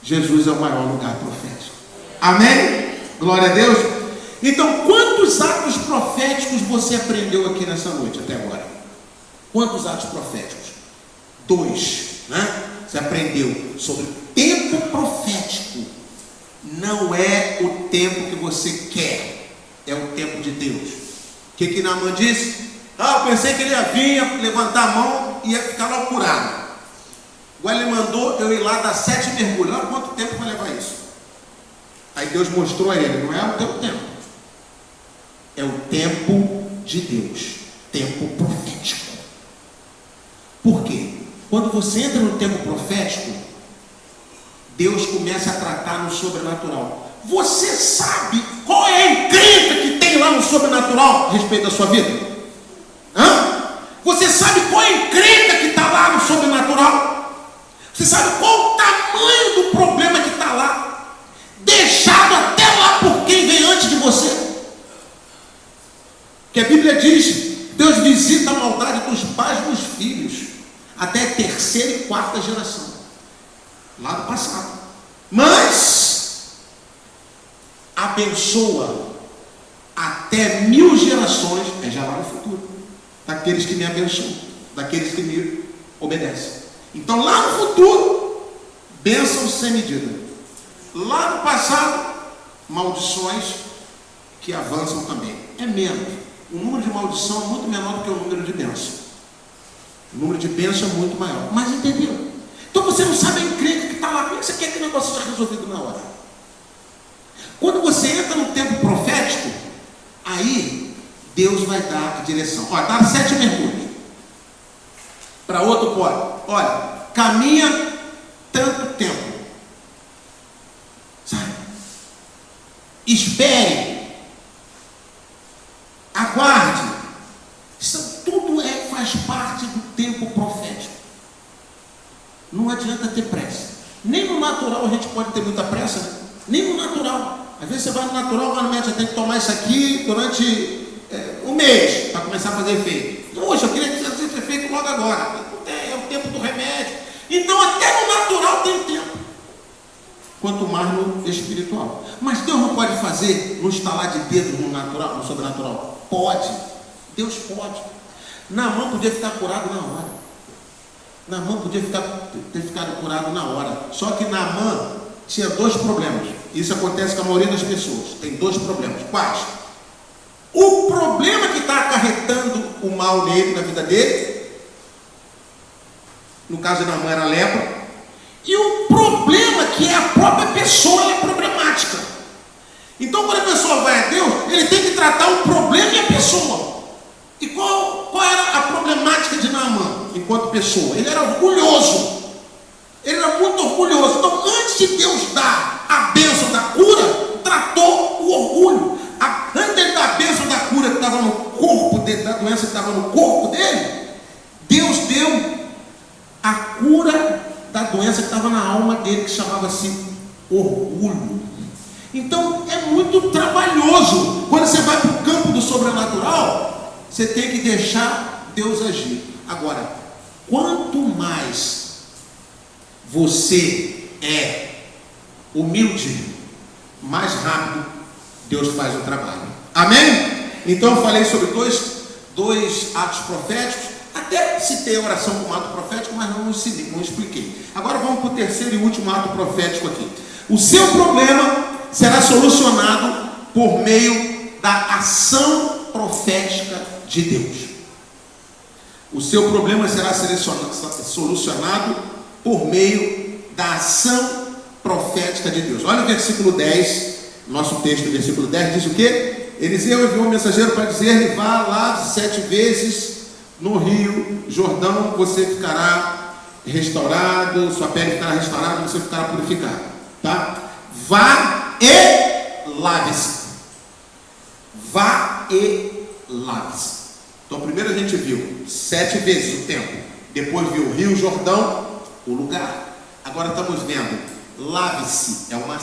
Jesus é o maior lugar profético. Amém? Glória a Deus. Então, quantos atos proféticos você aprendeu aqui nessa noite até agora? Quantos atos proféticos? 2, né? Você aprendeu sobre o tempo profético. Não é o tempo que você quer, é o tempo de Deus. O que Naamã disse? Eu pensei que ele ia vir, levantar a mão e ia ficar lá curado. Agora ele mandou eu ir lá dar 7 mergulhos. Olha quanto tempo vai levar isso. Aí Deus mostrou a ele: não é o teu tempo, é o tempo de Deus, tempo profético. Por quê? Quando você entra no tempo profético, Deus começa a tratar no sobrenatural. Você sabe qual é a encrenca que tem lá no sobrenatural a respeito da sua vida? Você sabe qual é a encrenca que está lá no sobrenatural? Você sabe qual o tamanho do problema que está lá, deixado até lá por quem veio antes de você? Que a Bíblia diz: Deus visita a maldade dos pais nos filhos, até a 3ª e 4ª geração, lá do passado. Mas abençoa até 1000 gerações, é já lá no futuro, daqueles que me abençoam, daqueles que me obedecem. Então lá no futuro, bênção sem medida. Lá no passado, maldições que avançam também. É menos. O número de maldição é muito menor do que o número de bênção. O número de bênção é muito maior. Mas entendeu? Então você não sabe a encrenca que está lá. Como é que você quer que o negócio seja resolvido na hora? Quando você entra no tempo profético, aí Deus vai dar a direção. Olha, dá 7 mergulhos. Para outro pode. Olha, caminha tanto tempo. Sabe? Espere. Aguarde. Isso tudo faz parte do tempo profético. Não adianta ter pressa. Nem no natural a gente pode ter muita pressa, né? Nem no natural. Às vezes você vai no natural, vai no médico, tem que tomar isso aqui durante um mês para começar a fazer efeito. Poxa, eu queria que fizesse efeito logo agora. Não tem, é o tempo do remédio. Então até no natural tem tempo. Quanto mais no espiritual. Mas Deus não pode fazer no estalar de dedos no natural, no sobrenatural? Pode. Deus pode. Naamã podia ficar curado na hora. Naamã podia ter ficado curado na hora. Só que Naamã tinha 2 problemas. Isso acontece com a maioria das pessoas. Tem 2 problemas. Quais? O problema que está acarretando o mal nele, na vida dele, no caso de Naamã era a lepra, e o problema que é a própria pessoa é problemática. Então quando a pessoa vai a Deus, ele tem que tratar o problema e a pessoa. E qual era a problemática de Naamã enquanto pessoa? Ele era orgulhoso. Ele era muito orgulhoso. Então antes de Deus dar a bênção da cura, tratou o orgulho. Antes de dar a bênção da cura que estava no corpo dele, da doença que estava no corpo dele, Deus deu a cura da doença que estava na alma dele, que chamava-se orgulho. Então é muito trabalhoso. Quando você vai para o campo do sobrenatural, você tem que deixar Deus agir. Agora, quanto mais você é humilde, mais rápido Deus faz o trabalho. Amém? Então eu falei sobre dois atos proféticos. Até citei a oração como ato profético, mas não expliquei. Agora vamos para o 3º e último ato profético aqui. O seu problema será solucionado por meio da ação profética de Deus. O seu problema será solucionado por meio da ação profética de Deus. Olha o versículo 10, nosso texto, versículo 10, diz o quê? Eliseu enviou um mensageiro para dizer-lhe: vá lá 7 vezes no rio Jordão, você ficará restaurado, sua pele ficará restaurada, você ficará purificado, tá? Vá e lave-se. Vá e lave-se. Então primeiro a gente viu 7 vezes o tempo, depois viu o rio Jordão, o lugar. Agora estamos vendo, lave-se, é uma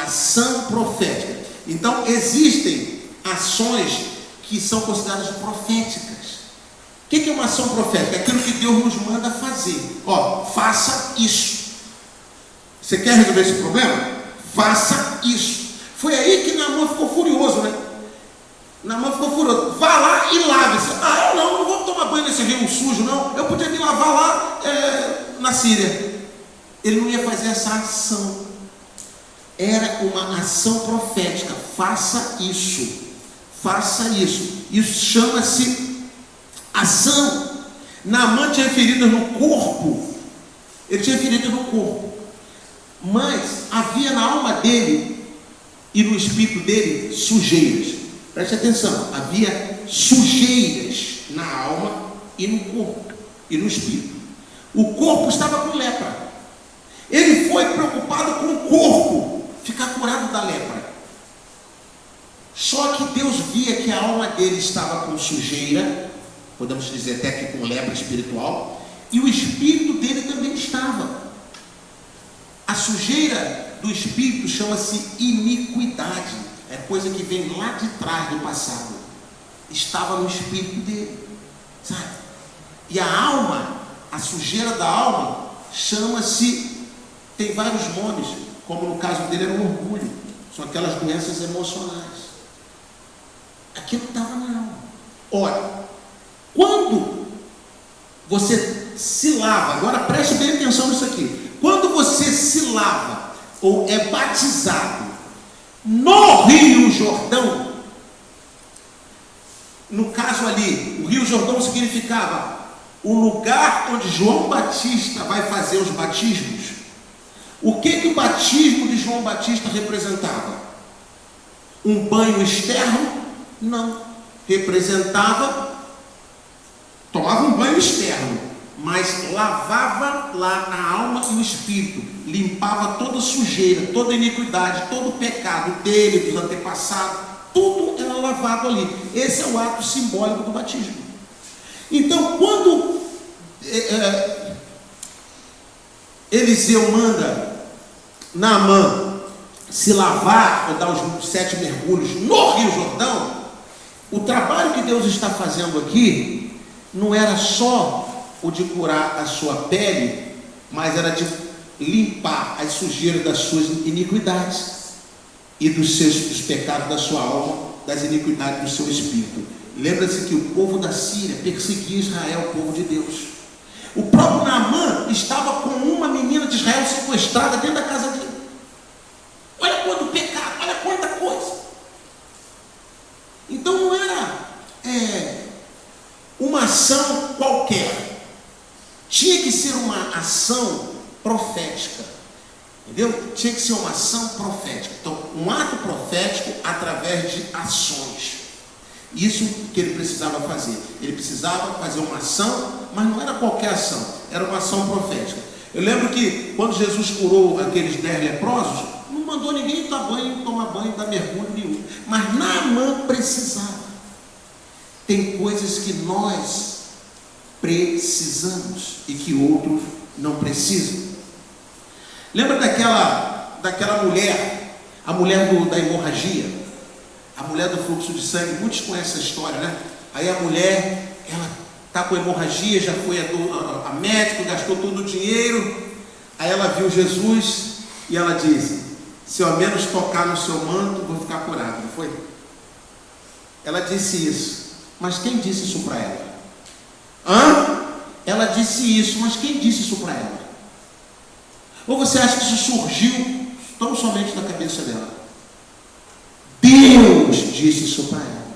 ação profética. Então existem ações que são consideradas proféticas. O que é uma ação profética? É aquilo que Deus nos manda fazer. Ó, faça isso. Você quer resolver esse problema? Faça isso. Foi aí que Naamã ficou furioso, né? Naamã ficou furioso. Vá lá e lave-se. Ah, eu não vou tomar banho nesse rio sujo, não. Eu podia me lavar lá na Síria. Ele não ia fazer essa ação. Era uma ação profética. Faça isso. Faça isso. Isso chama-se ação. Naamã tinha feridas no corpo. Ele tinha feridas no corpo. Mas havia na alma dele e no espírito dele sujeiras. Preste atenção. Havia sujeiras na alma e no corpo e no espírito. O corpo estava com lepra. Ele foi preocupado com o corpo ficar curado da lepra. Só que Deus via que a alma dele estava com sujeira, podemos dizer até que com lepra espiritual, e o espírito dele também estava. A sujeira do espírito chama-se iniquidade. É coisa que vem lá de trás do passado. Estava no espírito dele, sabe? E a alma, a sujeira da alma, chama-se, tem vários nomes, como no caso dele era o orgulho. São aquelas doenças emocionais. Aquilo estava na alma. Olha, quando você se lava, agora preste bem atenção nisso aqui. Quando você se lava ou é batizado no Rio Jordão, no caso ali, o Rio Jordão significava o lugar onde João Batista vai fazer os batismos. O que o batismo de João Batista representava? Um banho externo? Não. Representava, tomava um banho externo, mas lavava lá a alma e o espírito, limpava toda sujeira, toda iniquidade, todo o pecado dele, dos antepassados, tudo era lavado ali. Esse é o ato simbólico do batismo. Então, quando Eliseu manda Naamã se lavar ou dar os 7 mergulhos no Rio Jordão, o trabalho que Deus está fazendo aqui não era só o de curar a sua pele, mas era de limpar as sujeiras das suas iniquidades e dos pecados da sua alma, das iniquidades do seu espírito. Lembra-se que o povo da Síria perseguia Israel, o povo de Deus. O próprio Naamã estava com uma menina de Israel sequestrada dentro da casa dele. Olha quanto pecado, olha quanta coisa. Então não era uma ação qualquer. Tinha que ser uma ação profética. Entendeu? Tinha que ser uma ação profética. Então, um ato profético através de ações. Isso que ele precisava fazer. Ele precisava fazer uma ação, mas não era qualquer ação. Era uma ação profética. Eu lembro que quando Jesus curou aqueles 10 leprosos, não mandou ninguém tomar banho, dar mergulho nenhum. Mas Naamã precisava. Tem coisas que nós precisamos e que outros não precisam. Lembra daquela mulher, a mulher da hemorragia, a mulher do fluxo de sangue? Muitos conhecem essa história, né? Aí a mulher, ela está com hemorragia, já foi a médico, gastou todo o dinheiro. Aí ela viu Jesus e ela disse: se eu ao menos tocar no seu manto, vou ficar curado. Não foi? Ela disse isso, mas quem disse isso para ela? Ela disse isso, mas quem disse isso para ela? Ou você acha que isso surgiu tão somente na cabeça dela? Deus Deus disse isso para ela.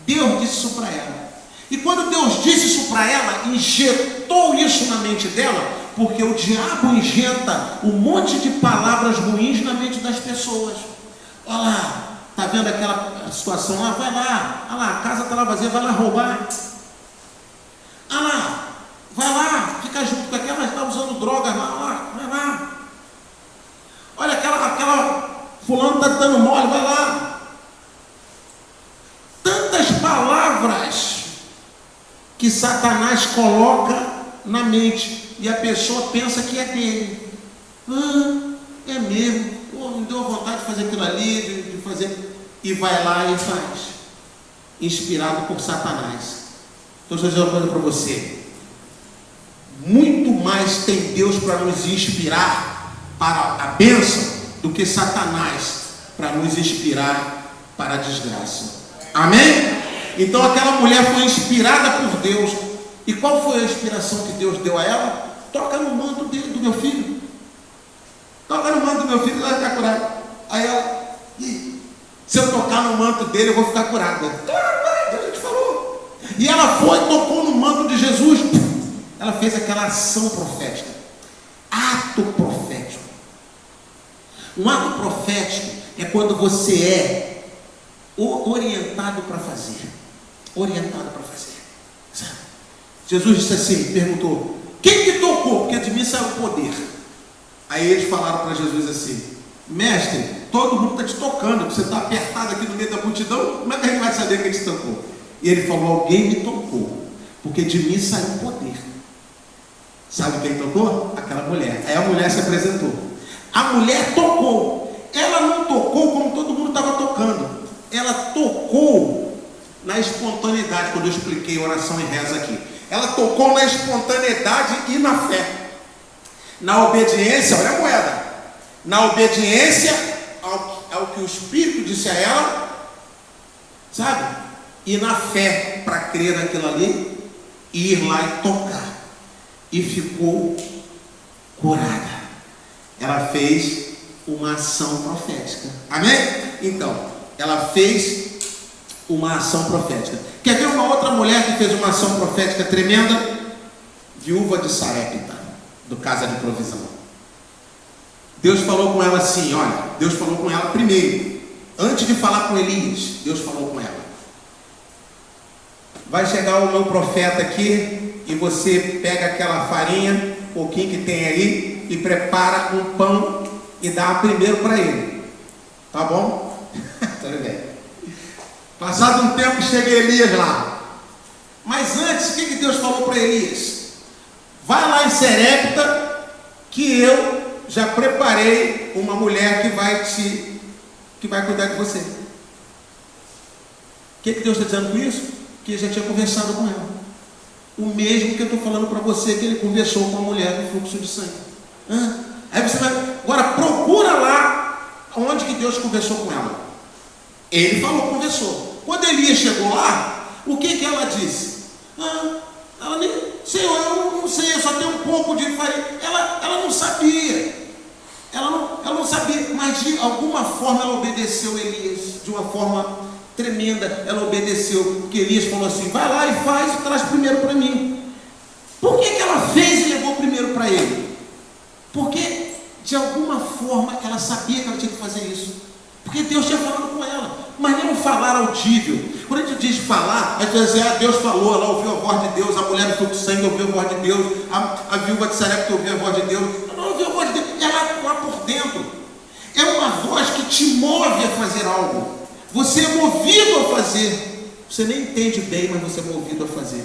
Deus disse isso para ela. E quando Deus disse isso para ela, injetou isso na mente dela, porque o diabo injeta um monte de palavras ruins na mente das pessoas. Olha lá, está vendo aquela situação lá? Vai lá, olha lá, a casa está lá vazia, vai lá roubar. Olha lá, vai lá, fica junto com aquela que está usando drogas lá, vai lá. Olha, aquela fulano está dando mole, vai lá. Tantas palavras que Satanás coloca na mente e a pessoa pensa que é dele. É mesmo, me deu vontade de fazer aquilo ali, de fazer, e vai lá e faz, inspirado por Satanás. Então, deixa eu dizer uma coisa para você: muito mais tem Deus para nos inspirar para a bênção do que Satanás para nos inspirar para a desgraça. Amém? Então aquela mulher foi inspirada por Deus. E qual foi a inspiração que Deus deu a ela? Toca no manto do meu filho. Toca no manto do meu filho, ela vai ficar curada. Aí ela, se eu tocar no manto dele, eu vou ficar curada. Claro, vai, Deus te falou. E ela foi, tocou no manto de Jesus. Ela fez aquela ação profética. Ato profético. Um ato profético é quando você é orientado para fazer. Orientado para fazer. Sabe? Jesus disse assim, perguntou: quem que tocou? Porque de mim saiu o poder. Aí eles falaram para Jesus assim: mestre, todo mundo está te tocando, você está apertado aqui no meio da multidão, como é que a gente vai saber quem te tocou? E ele falou: alguém me tocou, porque de mim saiu o poder. Sabe quem tocou? Aquela mulher. Aí a mulher se apresentou. A mulher tocou. Ela não tocou como todo mundo estava tocando. Ela tocou na espontaneidade, quando eu expliquei oração e reza aqui. Ela tocou na espontaneidade e na fé. Na obediência, olha a moeda. Na obediência ao que o Espírito disse a ela, sabe? E na fé, para crer naquilo ali, e ir lá e tocar. E ficou curada. Ela fez uma ação profética. Amém? Então, ela fez uma ação profética. Quer ver uma outra mulher que fez uma ação profética tremenda? Viúva de Sarepta, do Casa de Provisão. Deus falou com ela assim, olha, Deus falou com ela primeiro, antes de falar com Elias, Deus falou com ela: vai chegar o meu profeta aqui, e você pega aquela farinha, um pouquinho que tem aí, e prepara um pão e dá primeiro para ele. Tá bom? Tudo bem. Passado um tempo chega Elias lá. Mas antes, o que Deus falou para Elias? Vai lá em Sarepta, que eu já preparei uma mulher que vai cuidar de você. O que Deus está dizendo com isso? Que ele já tinha conversado com ela. O mesmo que eu estou falando para você, que ele conversou com a mulher do fluxo de sangue. Aí você vai, agora procura lá onde que Deus conversou com ela. Ele falou, conversou. Quando Elias chegou lá, o que ela disse? Ela nem, Senhor, eu não sei, eu só tenho um pouco de farinha. Ela não sabia. Ela não sabia, mas de alguma forma ela obedeceu Elias, de uma forma tremenda. Ela obedeceu, porque Elias falou assim: vai lá e faz e traz primeiro para mim. Por que ela fez e levou primeiro para ele? Porque de alguma forma ela sabia que ela tinha que fazer isso, porque Deus tinha falado com ela, mas não falar audível. Quando a gente diz falar, a gente vai dizer: Deus falou, ela ouviu a voz de Deus, a mulher do fluxo de sangue ouviu a voz de Deus, a viúva de Sarepta ouviu a voz de Deus. Ela não ouviu a voz de Deus, ela lá por dentro. É uma voz que te move a fazer algo. Você é movido a fazer. Você nem entende bem, mas você é movido a fazer.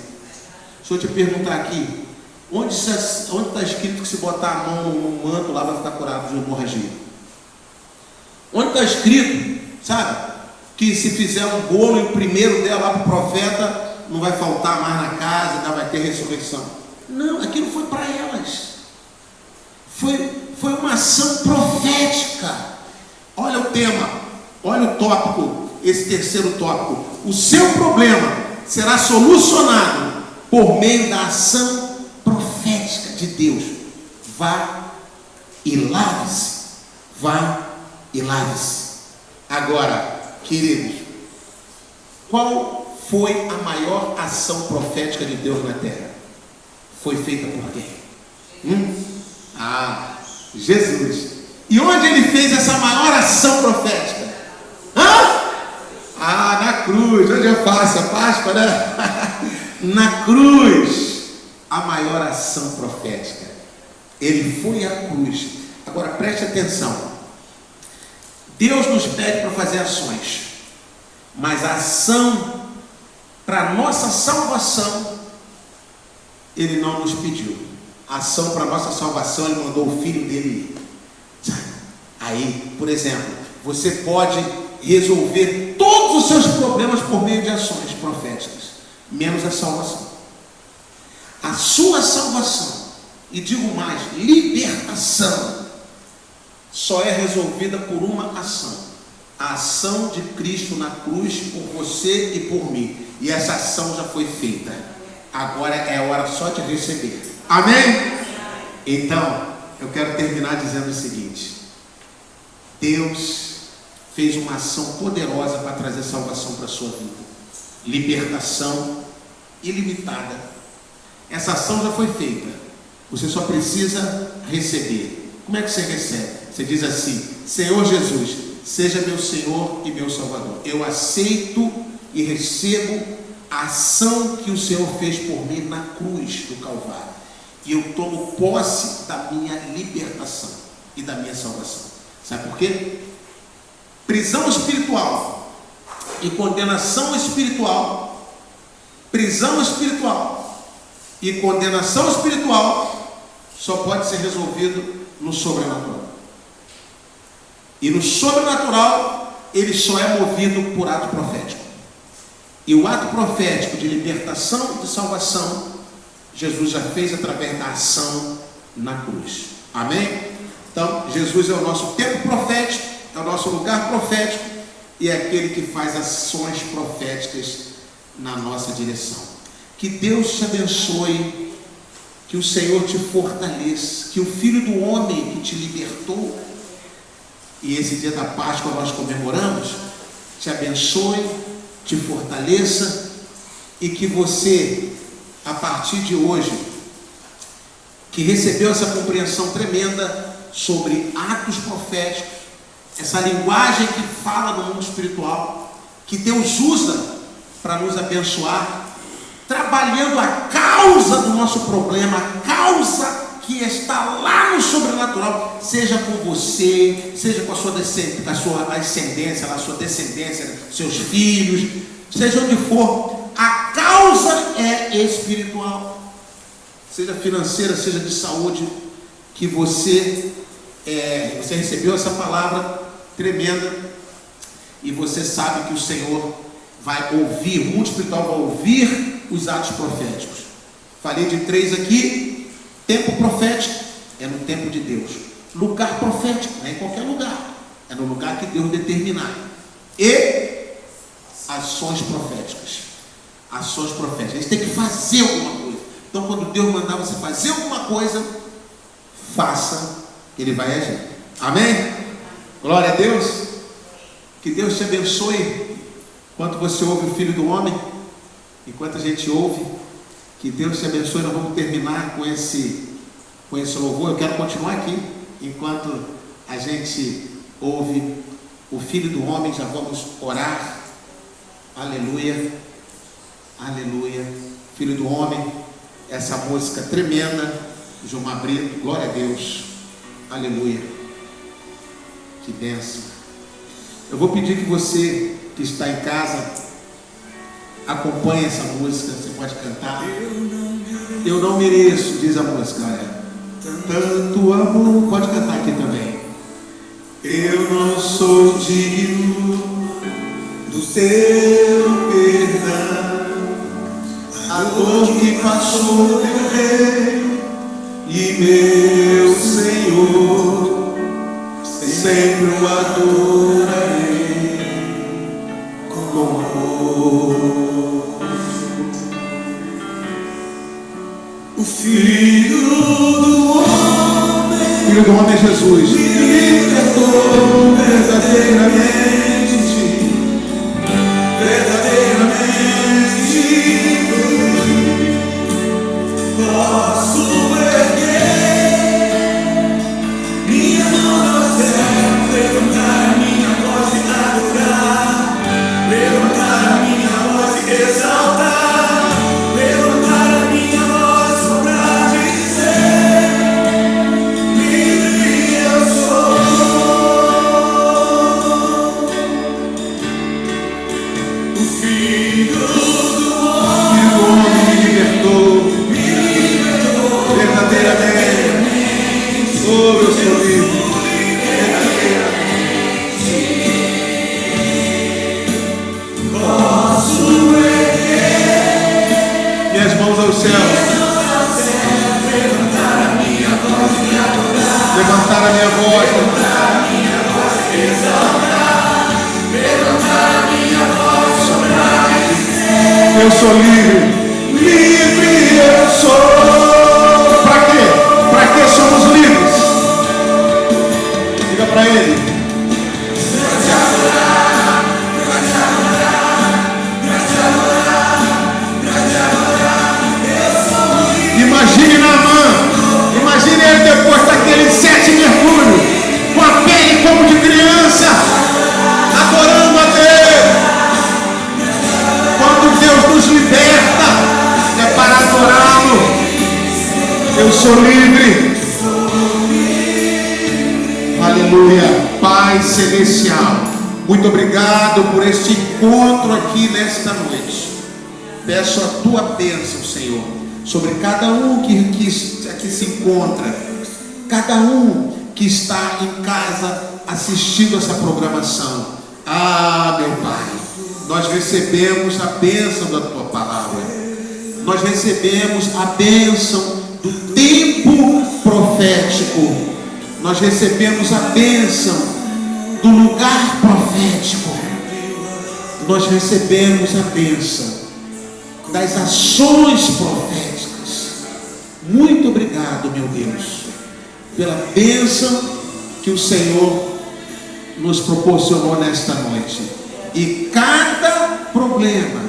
Deixa eu te perguntar aqui: onde está escrito que se botar a mão no manto lá vai ficar curado de hemorragia? Onde está escrito, sabe, que se fizer um bolo e o primeiro der lá para o profeta, não vai faltar mais na casa, não vai ter ressurreição? Não, aquilo foi para elas. Foi uma ação profética. Olha o tema, olha o tópico, esse terceiro tópico. O seu problema será solucionado por meio da ação profética de Deus. Vá e lave-se. Vá e lave-se. Agora, Queridos, qual foi a maior ação profética de Deus na terra? Foi feita por quem? Jesus. E onde ele fez essa maior ação profética? Na cruz. Hoje é fácil, a Páscoa, né? Na cruz, a maior ação profética. Ele foi à cruz. Agora preste atenção. Deus nos pede para fazer ações, mas a ação para nossa salvação Ele não nos pediu. A ação para nossa salvação Ele mandou o Filho dele ir. Aí, por exemplo, você pode resolver todos os seus problemas por meio de ações proféticas, menos a salvação. A sua salvação, e digo mais, libertação, só é resolvida por uma ação. A ação de Cristo na cruz por você e por mim. E essa ação já foi feita. Agora é hora só de receber. Amém? Então, eu quero terminar dizendo o seguinte: Deus fez uma ação poderosa para trazer salvação para a sua vida. Libertação ilimitada. Essa ação já foi feita. Você só precisa receber. Como é que você recebe? Você diz assim: Senhor Jesus, seja meu Senhor e meu Salvador. Eu aceito e recebo a ação que o Senhor fez por mim na cruz do Calvário. E eu tomo posse da minha libertação e da minha salvação. Sabe por quê? Prisão espiritual e condenação espiritual. Prisão espiritual e condenação espiritual só pode ser resolvido no sobrenatural. E no sobrenatural, ele só é movido por ato profético. E o ato profético de libertação e de salvação, Jesus já fez através da ação na cruz. Amém? Então, Jesus é o nosso tempo profético, é o nosso lugar profético, e é aquele que faz ações proféticas na nossa direção. Que Deus te abençoe, que o Senhor te fortaleça, que o Filho do Homem que te libertou, e esse dia da Páscoa nós comemoramos, te abençoe, te fortaleça, e que você, a partir de hoje, que recebeu essa compreensão tremenda sobre atos proféticos, essa linguagem que fala no mundo espiritual, que Deus usa para nos abençoar, trabalhando a causa do nosso problema, a causa que está lá no sobrenatural, seja com você, seja com a sua descendência, a sua descendência, seus filhos, seja onde for, a causa é espiritual, seja financeira, seja de saúde, que você recebeu essa palavra tremenda, e você sabe que o Senhor vai ouvir, o mundo espiritual vai ouvir os atos proféticos. Falei de 3 aqui. Tempo profético é no tempo de Deus. Lugar profético não é em qualquer lugar, é no lugar que Deus determinar. E ações proféticas. Ações proféticas. A gente tem que fazer alguma coisa. Então, quando Deus mandar você fazer alguma coisa, faça, Ele vai agir. Amém? Glória a Deus. Que Deus te abençoe. Enquanto você ouve o Filho do Homem, enquanto a gente ouve, que Deus te abençoe. Nós vamos terminar com esse louvor. Eu quero continuar aqui enquanto a gente ouve o Filho do Homem. Já vamos orar. Aleluia, aleluia. Filho do Homem, essa música tremenda, Gilmar Brito. Glória a Deus, aleluia. Que bênção. Eu vou pedir que você que está em casa acompanhe essa música. Você pode cantar. Eu não mereço, diz a música. Tanto amor. Pode cantar aqui também. Eu não sou digno do seu perdão. A dor que passou meu rei e meu Senhor, sempre o adorarei com amor. O Filho do Homem, Filho do Homem é Jesus, me libertou verdadeiramente Eu sou livre. Livre eu sou. Para quê? Para que somos livres? Diga para ele. Imagine Naamã. Imagine ele depois daqueles 7 mergulhos, com a pele como de criança, adorando a Deus. Quando Deus nos liberta, é para adorá-lo. Eu sou livre. Aleluia. Pai Celestial, muito obrigado por este encontro aqui nesta noite. Peço a tua bênção, Senhor, sobre cada um que aqui se encontra, cada um que está em casa assistindo essa programação. Ah, meu Pai, nós recebemos a bênção da tua palavra, nós recebemos a bênção do tempo profético, nós recebemos a bênção do lugar profético, nós recebemos a bênção das ações proféticas. Muito obrigado, meu Deus, pela bênção que o Senhor nos proporcionou nesta noite. E cada problema,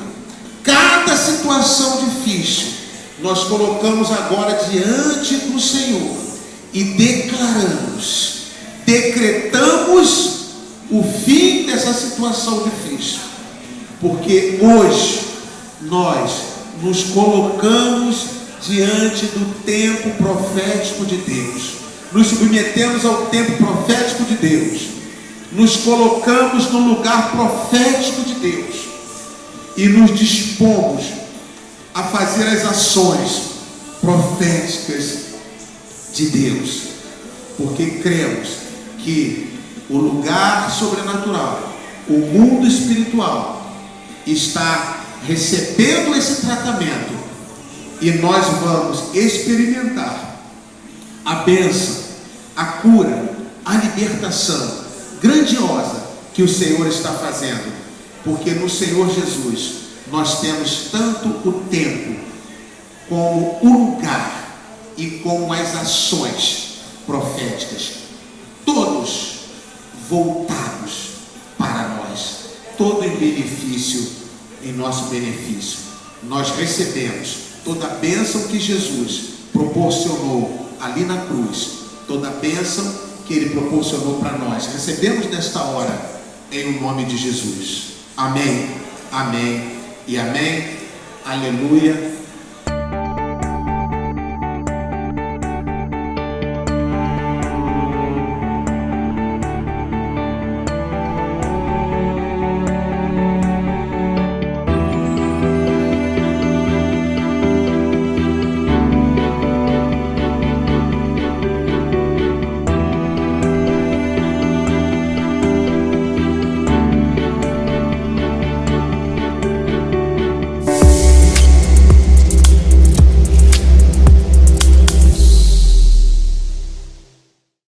cada situação difícil, nós colocamos agora diante do Senhor e decretamos o fim dessa situação difícil, porque hoje nós nos colocamos diante do tempo profético de Deus, nos submetemos ao tempo profético de Deus, nos colocamos no lugar profético de Deus e nos dispomos a fazer as ações proféticas de Deus, porque cremos que o lugar sobrenatural, o mundo espiritual, está recebendo esse tratamento, e nós vamos experimentar a bênção, a cura, a libertação grandiosa que o Senhor está fazendo, porque no Senhor Jesus nós temos tanto o tempo como o lugar e como as ações proféticas, todos voltados para nós, todo em benefício, em nosso benefício. Nós recebemos toda a bênção que Jesus proporcionou ali na cruz, toda a bênção que Ele proporcionou para nós, recebemos nesta hora, em nome de Jesus. Amém, amém e amém. Aleluia.